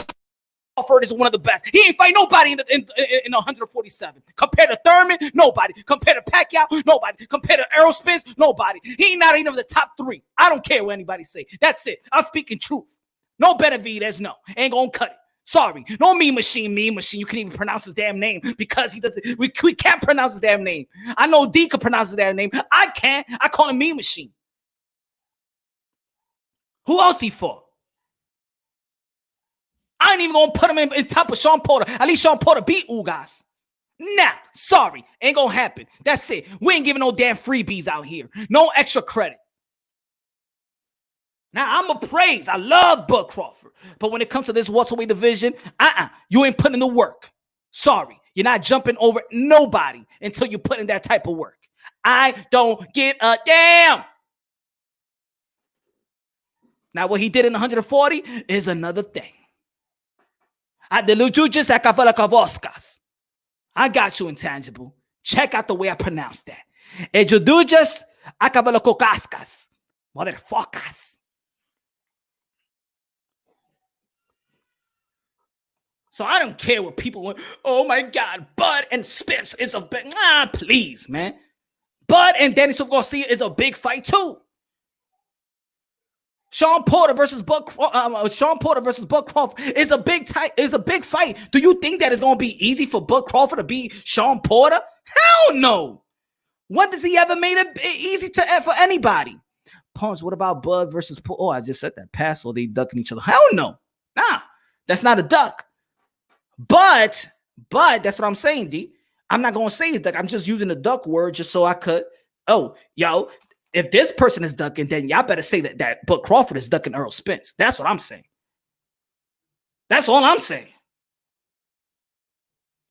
Speaker 1: Crawford is one of the best. He ain't fight nobody in 147. Compared to Thurman, nobody. Compared to Pacquiao, nobody. Compared to Errol Spence, nobody. He ain't not even the top 3. I don't care what anybody say. That's it. I'm speaking truth. No Benavidez, no. Ain't gonna cut it. Sorry. No Mean Machine. You can't even pronounce his damn name because he doesn't. We can't pronounce his damn name. I know D can pronounce his damn name. I can't. I call him Mean Machine. Who else he fought? I ain't even gonna put him in top of Sean Porter. At least Sean Porter beat Ugas. Nah, sorry. Ain't gonna happen. That's it. We ain't giving no damn freebies out here. No extra credit. Now, I'm a praise. I love Bud Crawford. But when it comes to this welterweight division, you ain't putting in the work. Sorry. You're not jumping over nobody until you put in that type of work. I don't give a damn. Now, what he did in 140 is another thing. I got you, Intangible. Check out the way I pronounce that. Motherfuckers. So I don't care what people want. Oh my God, Bud and Spence is a big. Please, man. Bud and Daniel Garcia is a big fight too. Sean Porter versus Bud Crawford is a big fight. Do you think that it's gonna be easy for Bud Crawford to beat Sean Porter? Hell no. When does he ever made it easy for anybody? Punch. What about Bud versus Porter? Oh, I just said that. Pass or they ducking each other? Hell no. Nah, that's not a duck. But that's what I'm saying, D. I'm not gonna say it's duck. I'm just using the duck word just so I could. Oh, yo. If this person is ducking, then y'all better say that Bud Crawford is ducking Errol Spence. That's what I'm saying. That's all I'm saying.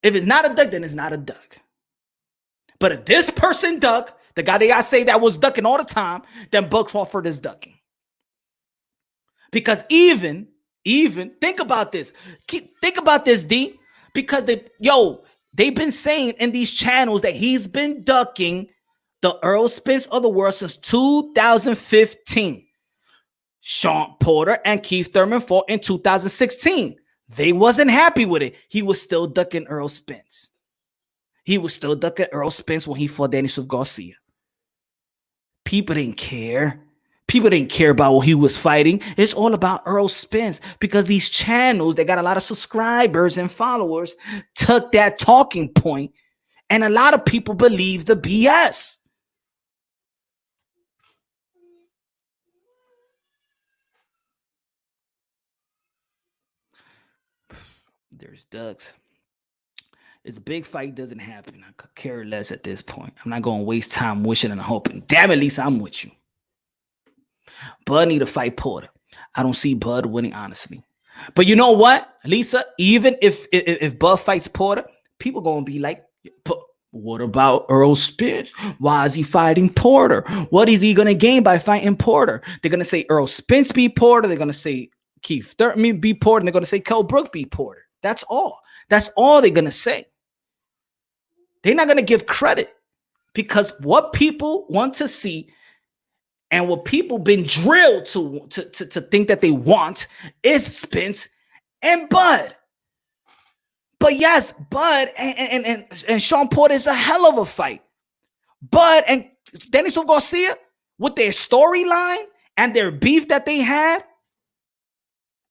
Speaker 1: If it's not a duck, then it's not a duck. But if this person duck, the guy that I say that was ducking all the time, then Bud Crawford is ducking. Because even think about this. Think about this, D. Because they've been saying in these channels that he's been ducking the Errol Spence of the world since 2015. Sean Porter and Keith Thurman fought in 2016. They wasn't happy with it. He was still ducking Errol Spence. He was still ducking Errol Spence when he fought Daniel Garcia. People didn't care. People didn't care about what he was fighting. It's all about Errol Spence because these channels that got a lot of subscribers and followers took that talking point, and a lot of people believe the BS. There's ducks. It's a big fight doesn't happen. I could care less at this point. I'm not going to waste time wishing and hoping. Damn, at least I'm with you. Bud need to fight Porter. I don't see Bud winning, honestly. But you know what, Lisa? Even if Bud fights Porter, people going to be like, but what about Errol Spence? Why is he fighting Porter? What is he going to gain by fighting Porter? They're going to say Errol Spence beat Porter. They're going to say Keith Thurman beat Porter. And they're going to say Kell Brook beat Porter. That's all. That's all they're going to say. They're not going to give credit because what people want to see and what people been drilled to think that they want is Spence and Bud. But yes, Bud and Sean Porter is a hell of a fight. Bud and Daniel Garcia, with their storyline and their beef that they had,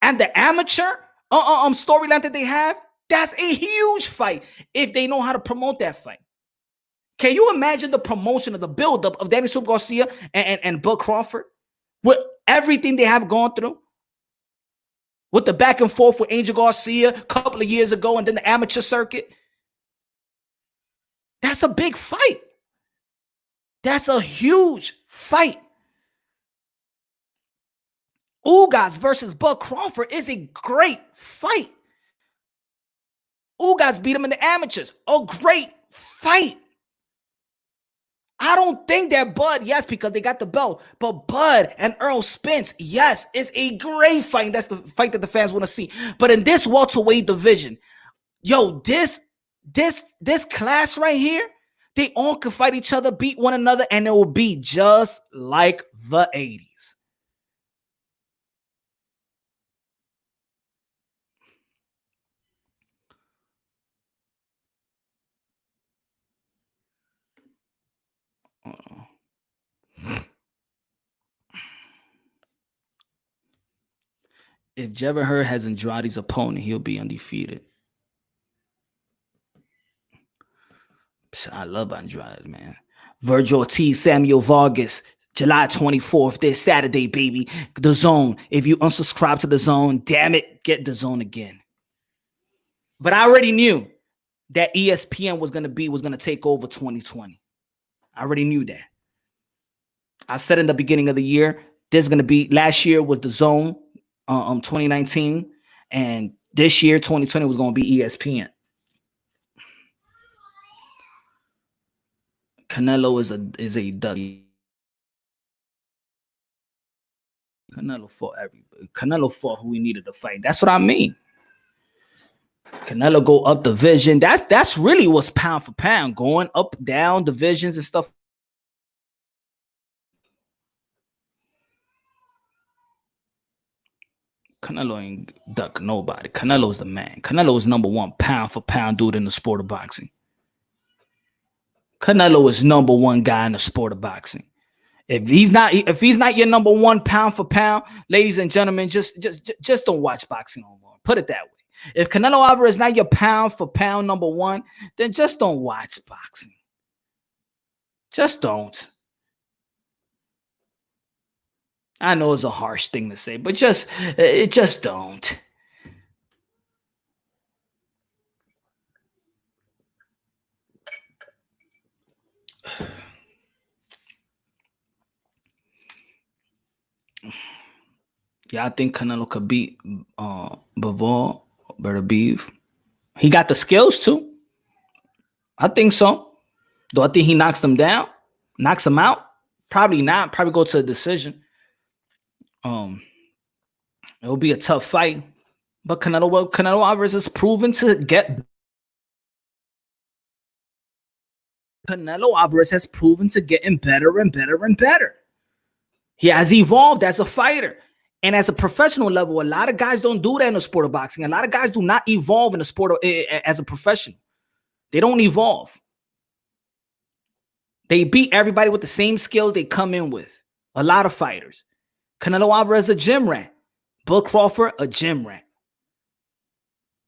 Speaker 1: and the amateur storyline that they have, that's a huge fight if they know how to promote that fight. Can you imagine the promotion of the buildup of Daniel Garcia and Bud Crawford with everything they have gone through? With the back and forth with Angel Garcia a couple of years ago and then the amateur circuit. That's a big fight. That's a huge fight. Ugas versus Bud Crawford is a great fight. Ugas beat him in the amateurs. A great fight. I don't think that Bud, yes, because they got the belt, but Bud and Errol Spence, yes, is a great fight. That's the fight that the fans want to see. But in this welterweight division, yo, this class right here, they all can fight each other, beat one another, and it will be just like the 80s. If Jevon Hurd has Andrade's opponent, he'll be undefeated. I love Andrade, man. Vergil Ortiz, Samuel Vargas, July 24th, this Saturday, baby. The Zone. If you unsubscribe to the Zone, damn it, get the Zone again. But I already knew that ESPN was gonna take over 2020. I already knew that. I said in the beginning of the year, there's gonna be, last year was the Zone, 2019, and this year 2020 was going to be ESPN. Canelo is a duck. Canelo fought everybody. Canelo fought who he needed to fight. That's what I mean. Canelo go up division. That's really what's pound for pound, going up, down divisions and stuff. Canelo ain't duck nobody. Canelo's the man. Canelo is number one pound for pound dude in the sport of boxing. Canelo is number one guy in the sport of boxing. If he's not your number one pound for pound, ladies and gentlemen, just don't watch boxing no more. Put it that way. If Canelo Alvarez is not your pound for pound number one, then just don't watch boxing. Just don't. I know it's a harsh thing to say, but just don't. Yeah, I think Canelo could beat Bivol, Beterbiev. He got the skills too. I think so. Do I think he knocks them down? Knocks them out? Probably not. Probably go to a decision. It will be a tough fight. But Canelo Alvarez has proven to get. Canelo Alvarez has proven to getting better and better and better. He has evolved as a fighter. And as a professional level, a lot of guys don't do that in the sport of boxing. A lot of guys do not evolve in the sport as a professional. They don't evolve. They beat everybody with the same skills they come in with. A lot of fighters. Canelo Alvarez, a gym rat. Bud Crawford, a gym rat.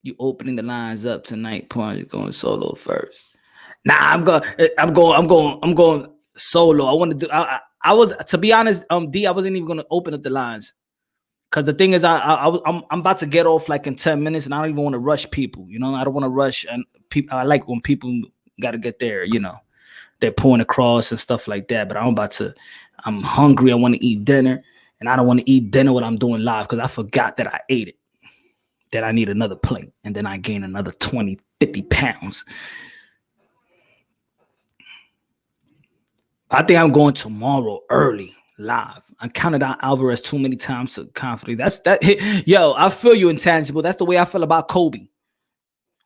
Speaker 1: You opening the lines up tonight, Punch going solo first. Nah, I'm going solo. I want to do. I was, to be honest, D, I wasn't even going to open up the lines because the thing is, I'm about to get off like in 10 minutes, and I don't even want to rush people. You know, I don't want to rush, and people. I like when people got to get there. You know, they're pouring across and stuff like that. But I'm hungry. I want to eat dinner, and I don't want to eat dinner while I'm doing live because I forgot that I ate it. That I need another plate, and then I gain another 20, 50 pounds. I think I'm going tomorrow early live. I counted out Alvarez too many times to confidently. That's that. Yo, I feel you, Intangible. That's the way I feel about Kobe.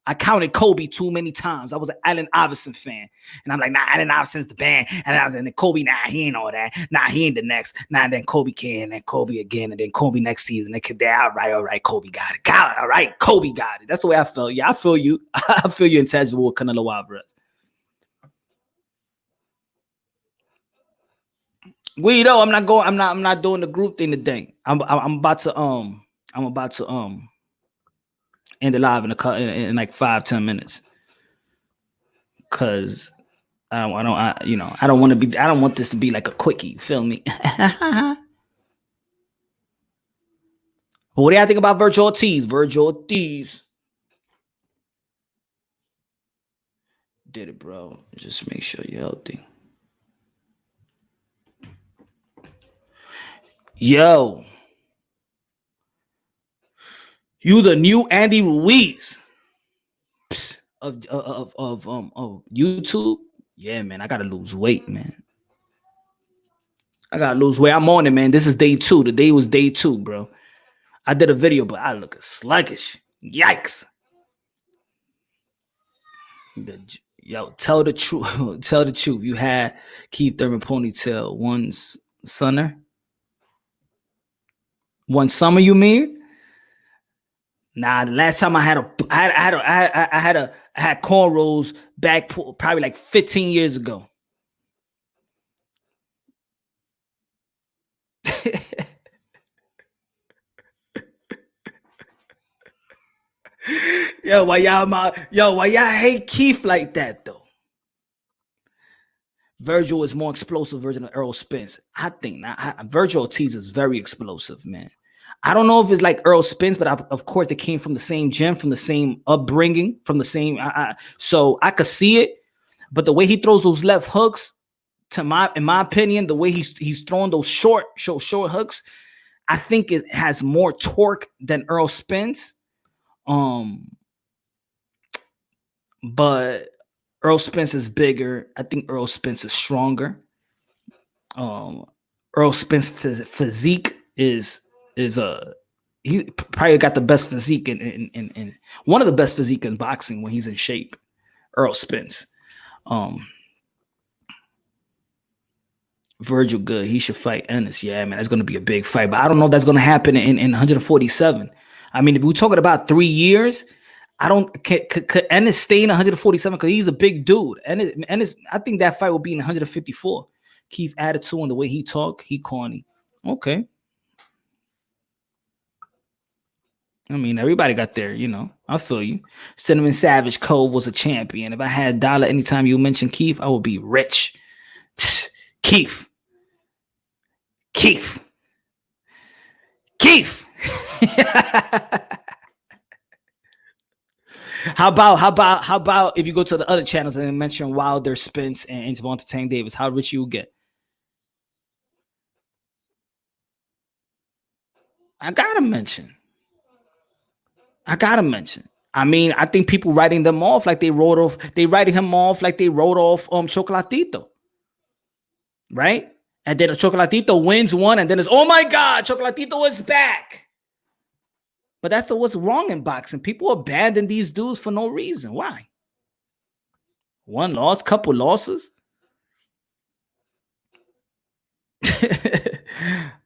Speaker 1: I counted Kobe too many times. I was an Allen Iverson fan. And I'm like, nah, Allen Iverson's the band. And I was in the Kobe, nah, he ain't all that. Nah, he ain't the next. Nah, then Kobe came, and then Kobe again, and then Kobe next season. All right, Kobe got it. All right, Kobe got it. That's the way I felt. Yeah, I feel you. I feel you, Intangible with Canelo Alvarez. Guido, I'm not doing the group thing today. I'm about to end the live in like 5-10 minutes. Cause I don't want this to be like a quickie, you feel me? But what do y'all think about Vergil Ortiz? Vergil Ortiz did it, bro. Just make sure you're healthy. Yo, you the new Andy Ruiz of YouTube? Yeah, man, I gotta lose weight, man. I gotta lose weight. I'm on it, man. This is day 2. Today was day 2, bro. I did a video, but I look sluggish. Yikes. Yo, tell the truth. Tell the truth. You had Keith Thurman ponytail one summer. One summer, you mean? Nah, the last time I had cornrows back probably like 15 years ago. Why y'all hate Keith like that though? Vergil is more explosive version of Errol Spence. I think not. Vergil Ortiz is very explosive, man. I don't know if it's like Errol Spence, but of course they came from the same gym, from the same upbringing, from the same. So I could see it, but the way he throws those left hooks, in my opinion, the way he's throwing those short hooks, I think it has more torque than Errol Spence. But Errol Spence is bigger. I think Errol Spence is stronger. Errol Spence's physique is he probably got the best physique in one of the best physique in boxing when he's in shape. Errol Spence. Vergil good. He should fight Ennis. Yeah, man, that's going to be a big fight. But I don't know if that's going to happen in 147. I mean, if we're talking about 3 years, could Ennis stay in 147 because he's a big dude. Ennis, I think that fight will be in 154. Keith attitude and the way he talk, he corny. Okay. I mean, everybody got there, I feel you. Cinnamon Savage Cove was a champion. If I had $1 anytime you mention Keith, I would be rich. Keith. How about if you go to the other channels and mention Wilder, Spence, and Javante Tank Davis? How rich you will get? I gotta mention. I mean, I think people writing them off like they wrote off. They writing him off like they wrote off Chocolatito, right? And then Chocolatito wins one, and then it's, oh my God, Chocolatito is back. But that's what's wrong in boxing. People abandon these dudes for no reason. Why? One loss, couple losses.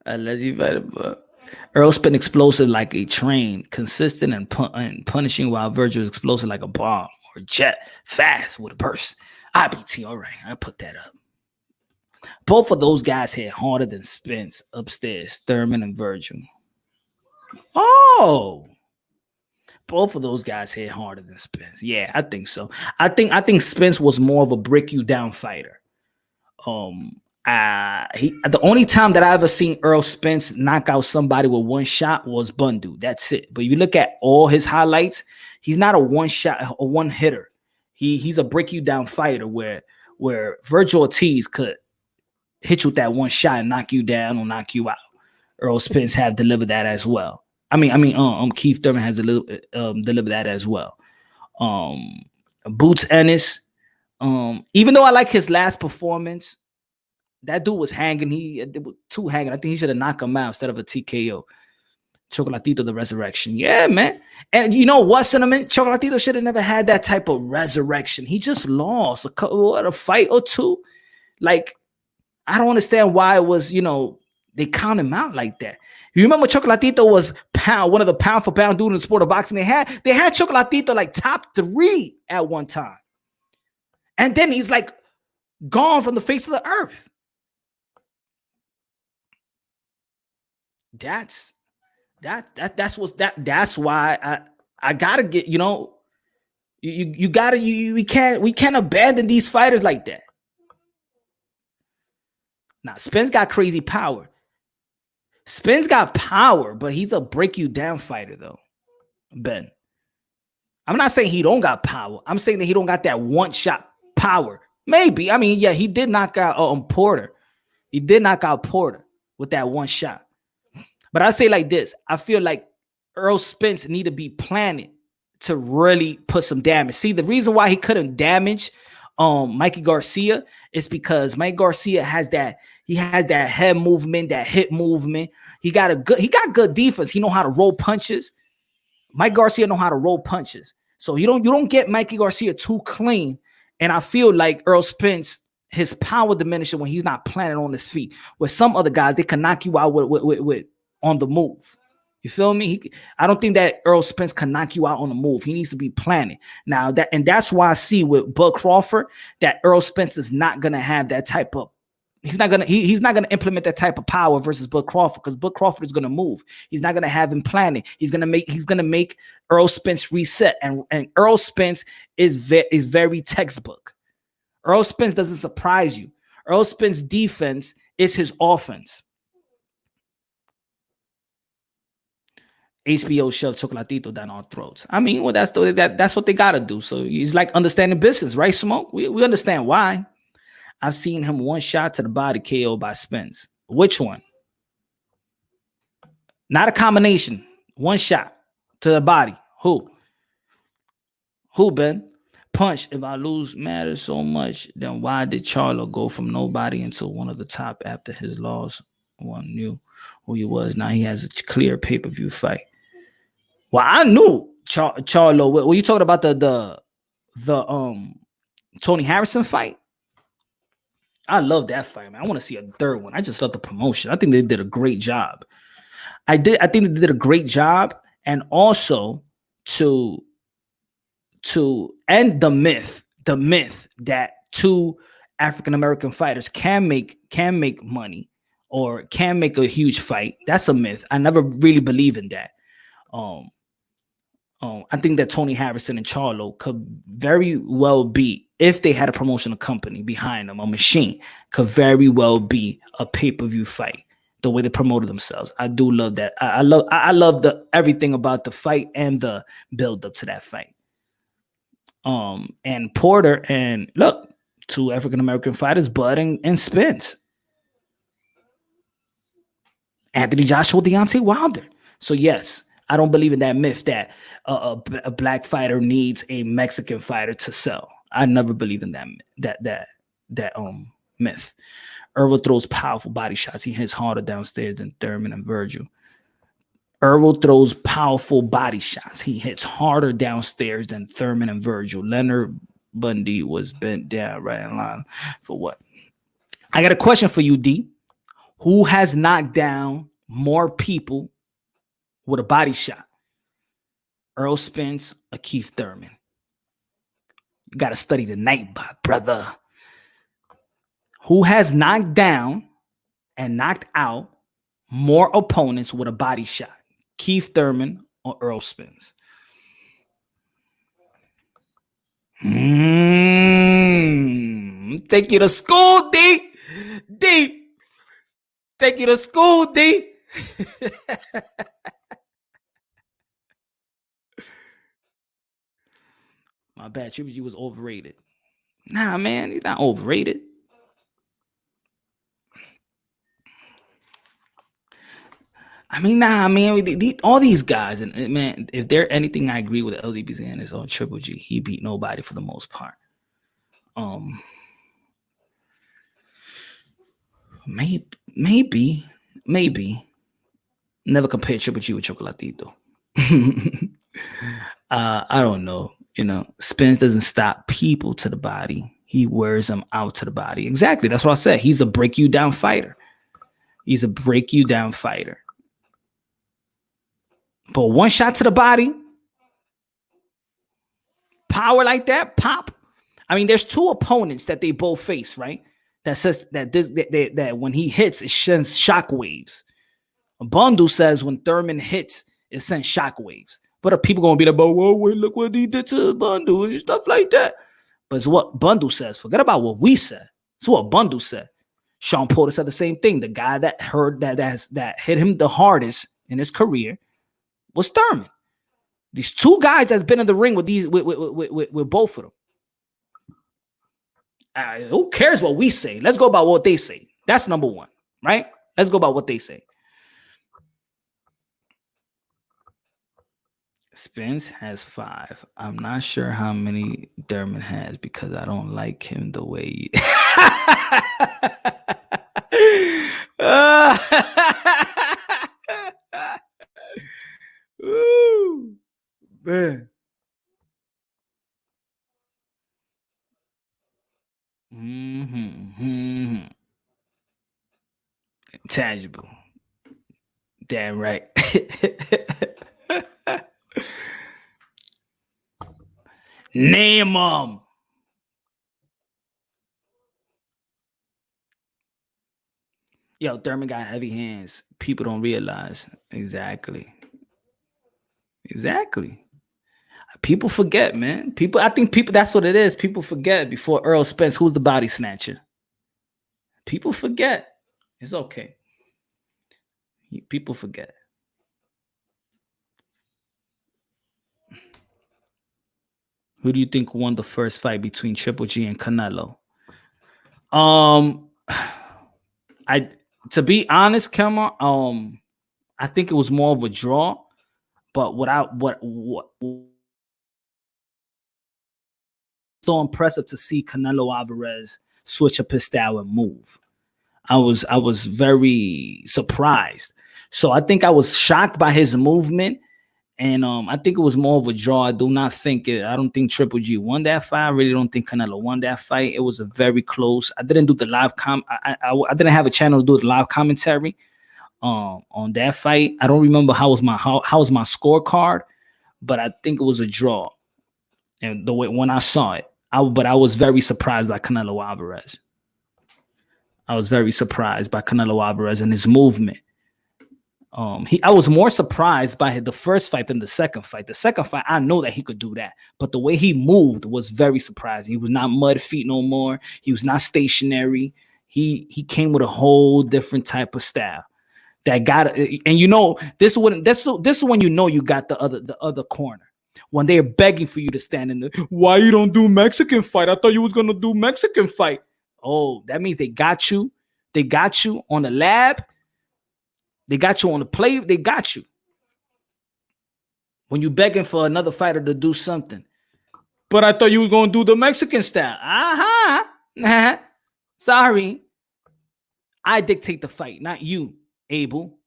Speaker 1: I let you better, but Earl's been explosive like a train, consistent and punishing, while Vergil is explosive like a bomb or jet, fast with a burst. IBT, all right, I put that up. Both of those guys hit harder than Spence upstairs, Thurman and Vergil. Oh, both of those guys hit harder than Spence. Yeah, I think so. I think Spence was more of a break you down fighter. The only time that I ever seen Earl Spence knock out somebody with one shot was Bundu. That's it. But you look at all his highlights, he's not a one shot or one hitter. He's a break you down fighter where Vergil Ortiz could hit you with that one shot and knock you down or knock you out. Earl Spence have delivered that as well. Keith Thurman has delivered that as well. Boots Ennis, even though I like his last performance, that dude was hanging. He was too hanging. I think he should have knocked him out instead of a TKO. Chocolatito the Resurrection. Yeah, man. And you know what, Cinnamon? Chocolatito should have never had that type of resurrection. He just lost a fight or two. Like, I don't understand why it was, they count him out like that. You remember Chocolatito was one of the pound for pound dude in the sport of boxing. They had Chocolatito like top 3 at one time. And then he's like gone from the face of the earth. That's why I gotta get, we can't abandon these fighters like that. Now, Spence got crazy power. Spence got power, but he's a break you down fighter, though, Ben. I'm not saying he don't got power. I'm saying that he don't got that one shot power. Maybe. I mean, yeah, he did knock out Porter. He did knock out Porter with that one shot. But I say like this. I feel like Earl Spence need to be planning to really put some damage. See, the reason why he couldn't damage Mikey Garcia is because Mike Garcia has that head movement, that hip movement. He got good defense. He know how to roll punches. Mike Garcia know how to roll punches. So you don't get Mikey Garcia too clean. And I feel like Earl Spence, his power diminishes when he's not planning on his feet. With some other guys, they can knock you out with on the move. You feel me? I don't think that Earl Spence can knock you out on the move. He needs to be planning. Now that's why I see with Bud Crawford that Earl Spence is not gonna have that type of. He's not gonna implement that type of power versus Bud Crawford, because Bud Crawford is gonna move. He's not gonna have him planning. He's gonna make Earl Spence reset, and Earl Spence is very textbook. Earl Spence doesn't surprise you. Earl Spence defense is his offense. HBO shoved Chocolatito down our throats. I mean, well, that's what they gotta do. So he's like understanding business, right, Smoke? We understand why. I've seen him one shot to the body KO by Spence. Which one? Not a combination. One shot to the body. Who, Ben? Punch. If I lose matters so much, then why did Charlo go from nobody into one of the top after his loss? One knew who he was. Now he has a clear pay-per-view fight. Well, I knew Charlo. Were you talking about the Tony Harrison fight? I love that fight, man. I want to see a third one. I just love the promotion. I think they did a great job. I think they did a great job, and also to end the myth that 2 African American fighters can make money or can make a huge fight. That's a myth. I never really believe in that. I think that Tony Harrison and Charlo could very well be, if they had a promotional company behind them, a machine, could very well be a pay-per-view fight. The way they promoted themselves, I do love that. I love everything about the fight and the build up to that fight. And Porter and look, 2 African American fighters, Bud and Spence. Anthony Joshua, Deontay Wilder. So yes, I don't believe in that myth that a black fighter needs a Mexican fighter to sell. I never believed in that myth. Errol throws powerful body shots. He hits harder downstairs than Thurman and Vergil. Errol throws powerful body shots. He hits harder downstairs than Thurman and Vergil. Leonard Bundy was bent down right in line for what? I got a question for you, D. Who has knocked down more people with a body shot? Earl Spence or Keith Thurman? You got to study the night, brother. Who has knocked down and knocked out more opponents with a body shot? Keith Thurman or Earl Spence? Take you to school, D. D. Take you to school, D. My bad. Triple G was overrated. Nah, man, he's not overrated. I mean, nah, man. All these guys, and man, if there anything I agree with LDBZ is on Triple G. He beat nobody for the most part. Maybe. Never compare Triple G with Chocolatito. I don't know. Spence doesn't stop people to the body. He wears them out to the body. Exactly. That's what I said. He's a break you down fighter. But one shot to the body, power like that, pop. I mean, there's two opponents that they both face, right? That says that when he hits, it sends shockwaves. Bundu says when Thurman hits, it sends shockwaves. But are people gonna be like, "Whoa, wait, look what he did to Bundu and stuff like that"? But it's what Bundu says. Forget about what we said. It's what Bundu said. Sean Porter said the same thing. The guy that heard that hit him the hardest in his career was Thurman. These two guys that's been in the ring with both of them. Who cares what we say? Let's go by what they say. That's number one, right? Let's go by what they say. Spence has 5. I'm not sure how many Thurman has because I don't like him the way Ooh, man. Tangible. Damn right. Name them. Yo, Thurman got heavy hands. People don't realize. Exactly. People forget, man. I think that's what it is. People forget before Earl Spence, who's the body snatcher. People forget. It's okay. People forget. Who do you think won the first fight between Triple G and Canelo? To be honest, Kemmer, I think it was more of a draw. But what so impressive to see Canelo Alvarez switch up his style and move. I was very surprised. So I think I was shocked by his movement. And I think it was more of a draw. I don't think Triple G won that fight. I really don't think Canelo won that fight. It was a very close. I didn't do the live I didn't have a channel to do the live commentary on that fight. I don't remember how was my scorecard, but I think it was a draw. And the way when I saw it, but I was very surprised by Canelo Alvarez. I was very surprised by Canelo Alvarez and his movement. I was more surprised by the first fight than the second fight. The second fight, I know that he could do that, but the way he moved was very surprising. He was not mud feet no more. He was not stationary. He came with a whole different type of style that got it. And this is when you got the other corner when they're begging for you to stand in the. Why you don't do Mexican fight? I thought you was gonna do Mexican fight. Oh, that means they got you. They got you on the lab. They got you on the play. They got you. When you begging for another fighter to do something. But I thought you was going to do the Mexican style. Sorry. I dictate the fight, not you, Abel.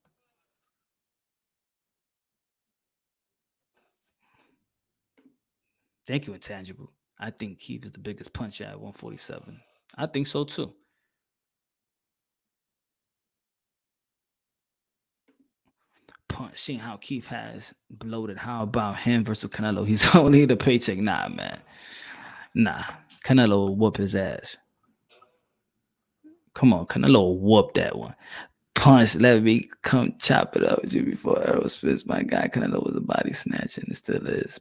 Speaker 1: Thank you, Intangible. I think Keith is the biggest puncher at 147. I think so, too. Seeing how Keith has bloated. How about him versus Canelo? He's only the paycheck. Nah, man. Nah. Canelo will whoop his ass. Come on, Canelo whoop that one. Punch, let me come chop it up with you before Errol Spence. My guy, Canelo was a body snatcher and still is.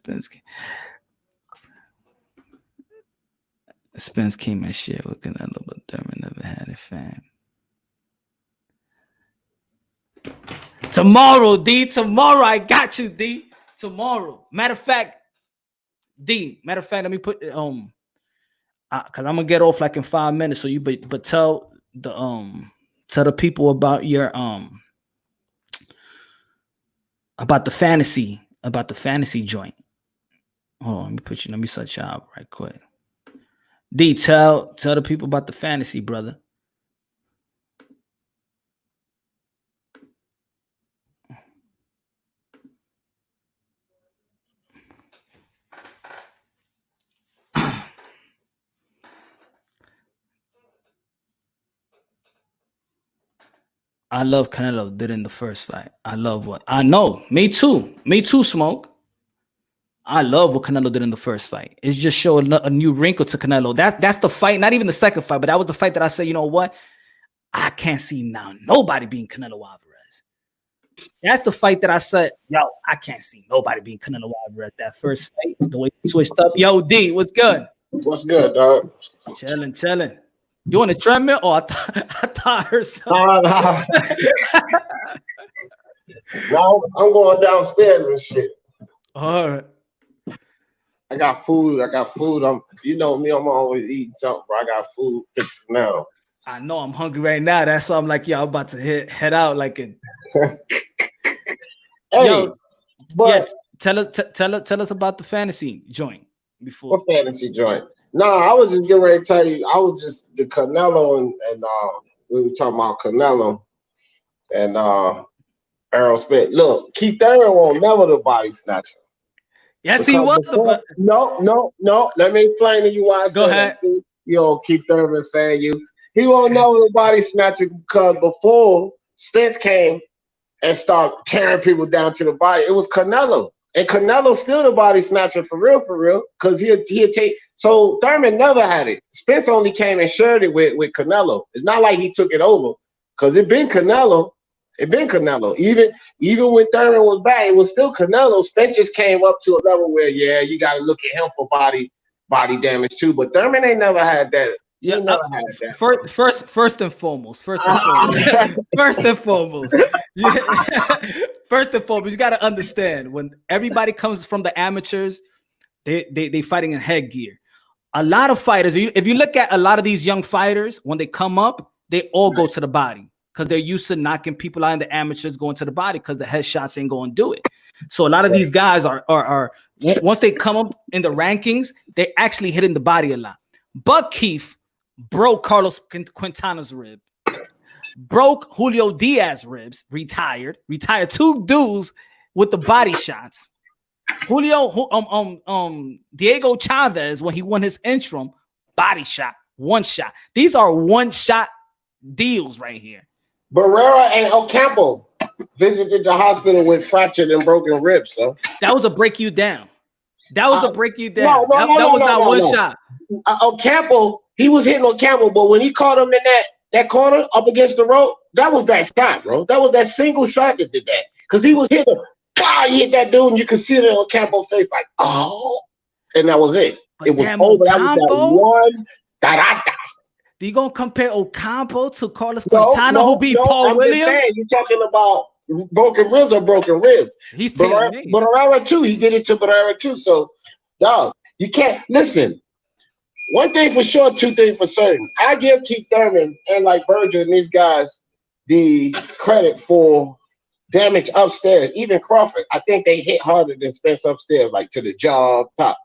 Speaker 1: Spence came and shared with Canelo, but Thurman never had it, fam. Tomorrow, D. Tomorrow, I got you, D. Tomorrow. Matter of fact, let me put because I'm gonna get off like in 5 minutes. So you but tell the people about your about the fantasy joint. Hold on, let me search you out right quick. D, tell the people about the fantasy, brother. I love Canelo did in the first fight. I love what I know. Me too, Smoke. I love what Canelo did in the first fight. It's just showing a new wrinkle to Canelo. That's the fight, not even the second fight, but that was the fight that I said, you know what? I can't see now nobody being Canelo Alvarez. That's the fight that I said, yo, I can't see nobody being Canelo Alvarez. That first fight, the way he switched up. Yo, D, what's good?
Speaker 2: What's good, dog?
Speaker 1: Chilling. You on a treadmill? Oh, I thought I heard something.
Speaker 2: No, I'm going downstairs and shit.
Speaker 1: All right.
Speaker 2: I got food. You know me, I'm always eating something, bro. I got food fixed now.
Speaker 1: I know I'm hungry right now. That's why I'm like, yo, I'm about to head out like a.
Speaker 2: Hey,
Speaker 1: yo,
Speaker 2: but
Speaker 1: yeah, tell us about the fantasy joint before.
Speaker 2: What fantasy joint? Nah, I was just getting ready to tell you. I was just the Canelo and we were talking about Canelo and Errol Spence. Look, Keith Thurman won't never the body snatcher.
Speaker 1: Yes, he was.
Speaker 2: No. Let me explain to you why I said
Speaker 1: Go ahead.
Speaker 2: that. Yo, Keith Thurman fan, he won't never the body snatcher because before Spence came and started tearing people down to the body, it was Canelo. And Canelo's still the body snatcher for real, because he'll take. So Thurman never had it. Spence only came and shared it with Canelo. It's not like he took it over, because it been Canelo. Even when Thurman was back, it was still Canelo. Spence just came up to a level where, yeah, you got to look at him for body damage too. But Thurman ain't never had that.
Speaker 1: Yeah, first and foremost, you got to understand, when everybody comes from the amateurs, they fighting in headgear. A lot of fighters, if you look at a lot of these young fighters, when they come up, they all go to the body because they're used to knocking people out in the amateurs going to the body because the headshots ain't going to do it. So a lot of these guys are once they come up in the rankings, they're actually hitting the body a lot. But Keith broke Carlos Quintana's rib, broke Julio Diaz's ribs, retired 2 dudes with the body shots. Diego Chavez, when he won his interim, body shot, 1 shot. These are 1-shot deals right here.
Speaker 2: Barrera and Ocampo visited the hospital with fractured and broken ribs, so
Speaker 1: that was a break you down. That was not 1 shot.
Speaker 2: Ocampo, he was hitting Ocampo, but when he caught him in that corner up against the rope, that was that shot, bro. That was that single shot that did that. Because he was hitting him. Wow, he hit that dude, and you could see it in Ocampo's face, like, oh, and that was it.
Speaker 1: But
Speaker 2: it was over. That was that one. Da-da-da.
Speaker 1: Do you gonna compare Ocampo to Carlos Quintana, who beat Paul Williams?
Speaker 2: You're talking about broken ribs or broken ribs.
Speaker 1: He's taking
Speaker 2: Barrera too. He did it to Barrera too. So, dog, you can't listen. One thing for sure, 2 things for certain. I give Keith Thurman and like Vergil and these guys the credit for damage upstairs. Even Crawford, I think they hit harder than Spence upstairs, like to the jaw, top.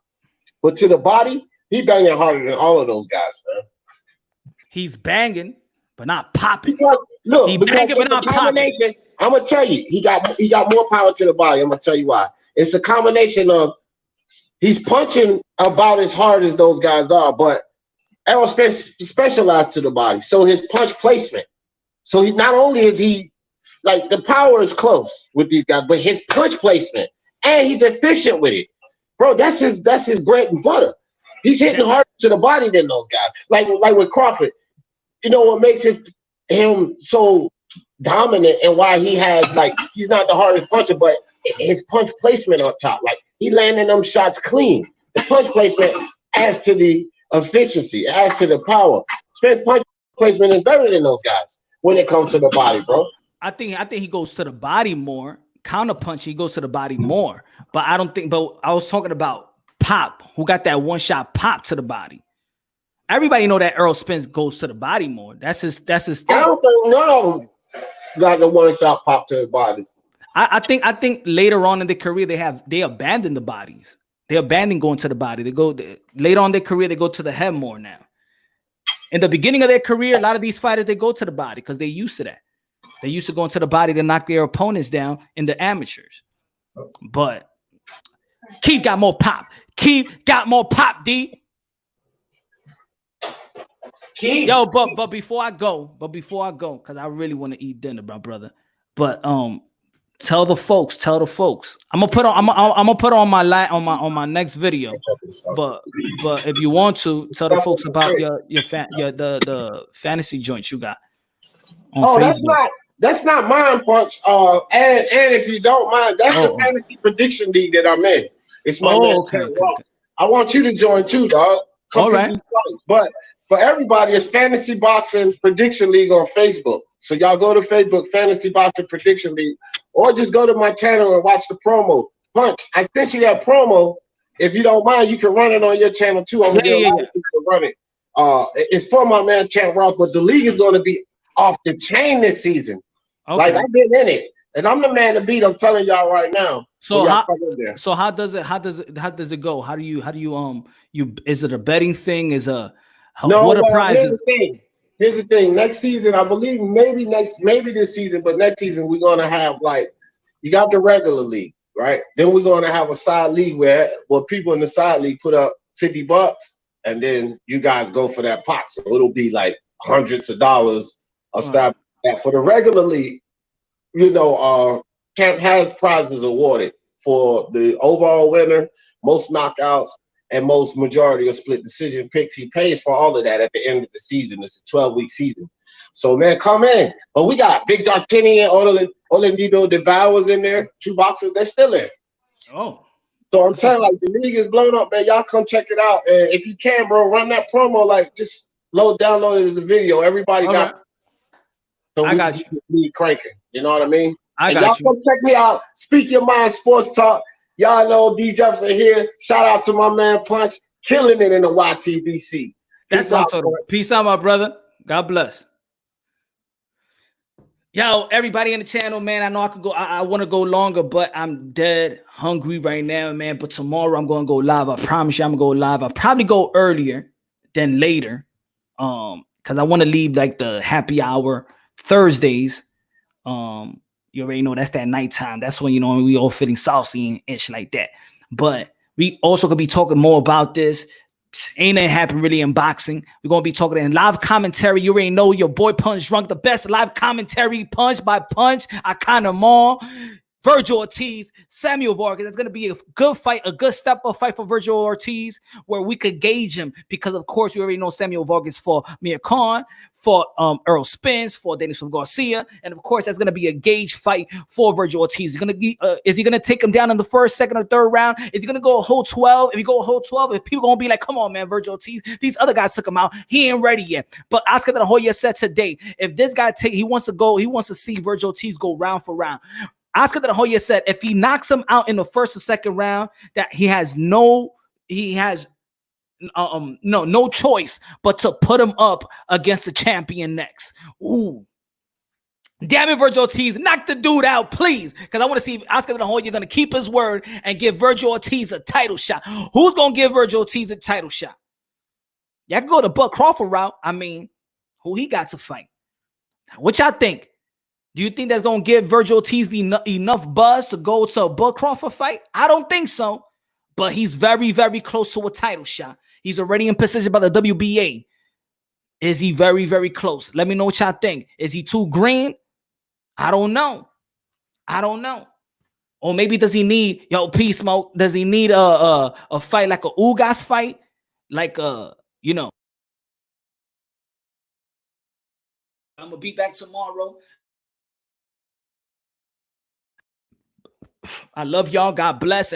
Speaker 2: But to the body, he banging harder than all of those guys, man.
Speaker 1: He's banging, but not popping.
Speaker 2: Look,
Speaker 1: he banging, but not popping.
Speaker 2: I'm gonna tell you, he got more power to the body. I'm gonna tell you why. It's a combination of he's punching about as hard as those guys are, but Errol Spence specialized to the body, so his punch placement. So he not only is he like the power is close with these guys, but his punch placement and he's efficient with it, bro. That's his bread and butter. He's hitting harder to the body than those guys. Like with Crawford. you know what makes him so dominant and why he has like he's not the hardest puncher, but his punch placement on top, like he landing them shots clean. The punch placement adds to the efficiency, adds to the power. Spence punch placement is better than those guys when it comes to the body, bro.
Speaker 1: I think he goes to the body more. Counter punch, he goes to the body more. But I don't think. But I was talking about pop, who got that one shot pop to the body. Everybody know that Errol Spence goes to the body more. That's his thing.
Speaker 2: I don't think none of them got the one shot pop to the body.
Speaker 1: I think later on in their career they abandon the bodies. They abandon going to the body. They go later on in their career, they go to the head more now. In the beginning of their career, a lot of these fighters they go to the body because they're used to that. They used to go into the body to knock their opponents down in the amateurs. But Keith got more pop. Keith got more pop, D.
Speaker 2: Keith.
Speaker 1: Yo, but before I go, because I really want to eat dinner, my brother. But tell the folks. I'm gonna put on my next video. But if you want to tell the folks about the fantasy joints you got on Facebook.
Speaker 2: That's not mine, Punch. And if you don't mind, that's the fantasy prediction league that I'm in. It's my
Speaker 1: okay.
Speaker 2: I want you to join too, dog.
Speaker 1: All right.
Speaker 2: But for everybody, it's Fantasy Boxing Prediction League on Facebook. So y'all go to Facebook, Fantasy Boxing Prediction League, or just go to my channel and watch the promo. Punch, I sent you that promo. If you don't mind, you can run it on your channel too. I'm gonna run it. It's for my man Camp Rock, but the league is going to be off the chain this season. Okay. Like I've been in it, and I'm the man to beat. I'm telling y'all right now.
Speaker 1: So how does it go? How do you is it a betting thing? What a prize is?
Speaker 2: Here's the thing. Next season, I believe maybe this season, but next season we're gonna have like you got the regular league, right? Then we're gonna have a side league where people in the side league put up $50, and then you guys go for that pot. So it'll be like hundreds of dollars a stop. For the regular league, you know, Camp has prizes awarded for the overall winner, most knockouts, and most majority of split decision picks. He pays for all of that at the end of the season. It's a 12-week season. So, man, come in. But we got Big Dark Kenny and Olendido Devours in there. 2 boxers, they're still in.
Speaker 1: Oh.
Speaker 2: So I'm telling you, like, the league is blown up, man. Y'all come check it out. And if you can, bro, run that promo. Like, just download it as a video. Everybody got it. So I got you cranking. You know what I mean? Y'all come check me out. Speak Your Mind Sports Talk. Y'all know D Jefferson here. Shout out to my man Punch, killing it in the YTBC.
Speaker 1: That's what I'm talking about. Peace out, my brother. God bless. Yo, everybody in the channel, man. I know I could go. I want to go longer, but I'm dead hungry right now, man. But tomorrow I'm going to go live. I promise you, I'm going to go live. I'll probably go earlier than later, because I want to leave like the happy hour Thursdays. You already know that's that nighttime. That's when, you know, we all feeling saucy and ish like that. But we also could be talking more about this. Ain't it happen really in boxing? We're going to be talking in live commentary. You already know your boy Punch Drunk, the best live commentary, punch by punch. I kind of more. Vergil Ortiz, Samuel Vargas. It's going to be a good fight, a good step-up fight for Vergil Ortiz, where we could gauge him because, of course, we already know Samuel Vargas for Mir Khan, for Errol Spence, for Daniel Garcia, and of course, that's going to be a gauge fight for Vergil Ortiz. Is he going to take him down in the first, second, or third round? Is he going to go a whole 12? If he go a whole 12, if people going to be like, come on, man, Vergil Ortiz, these other guys took him out. He ain't ready yet. But Oscar De La Hoya said today, if this guy he wants to see Vergil Ortiz go round for round. Oscar De La Hoya said if he knocks him out in the first or second round, that he has no choice but to put him up against the champion next. Ooh. Damn it, Vergil Ortiz, knock the dude out, please. Because I want to see if Oscar De La Hoya going to keep his word and give Vergil Ortiz a title shot. Who's going to give Vergil Ortiz a title shot? Y'all can go the Bud Crawford route. I mean, who he got to fight? What y'all think? Do you think that's going to give Vergil Ortiz enough buzz to go to a Bud Crawford fight? I don't think so. But he's very, very close to a title shot. He's already in position by the WBA. Is he very, very close? Let me know what y'all think. Is he too green? I don't know. Or maybe does he need, Peace Smoke, does he need a fight like a Ugas fight? Like, I'm gonna be back tomorrow. I love y'all. God bless.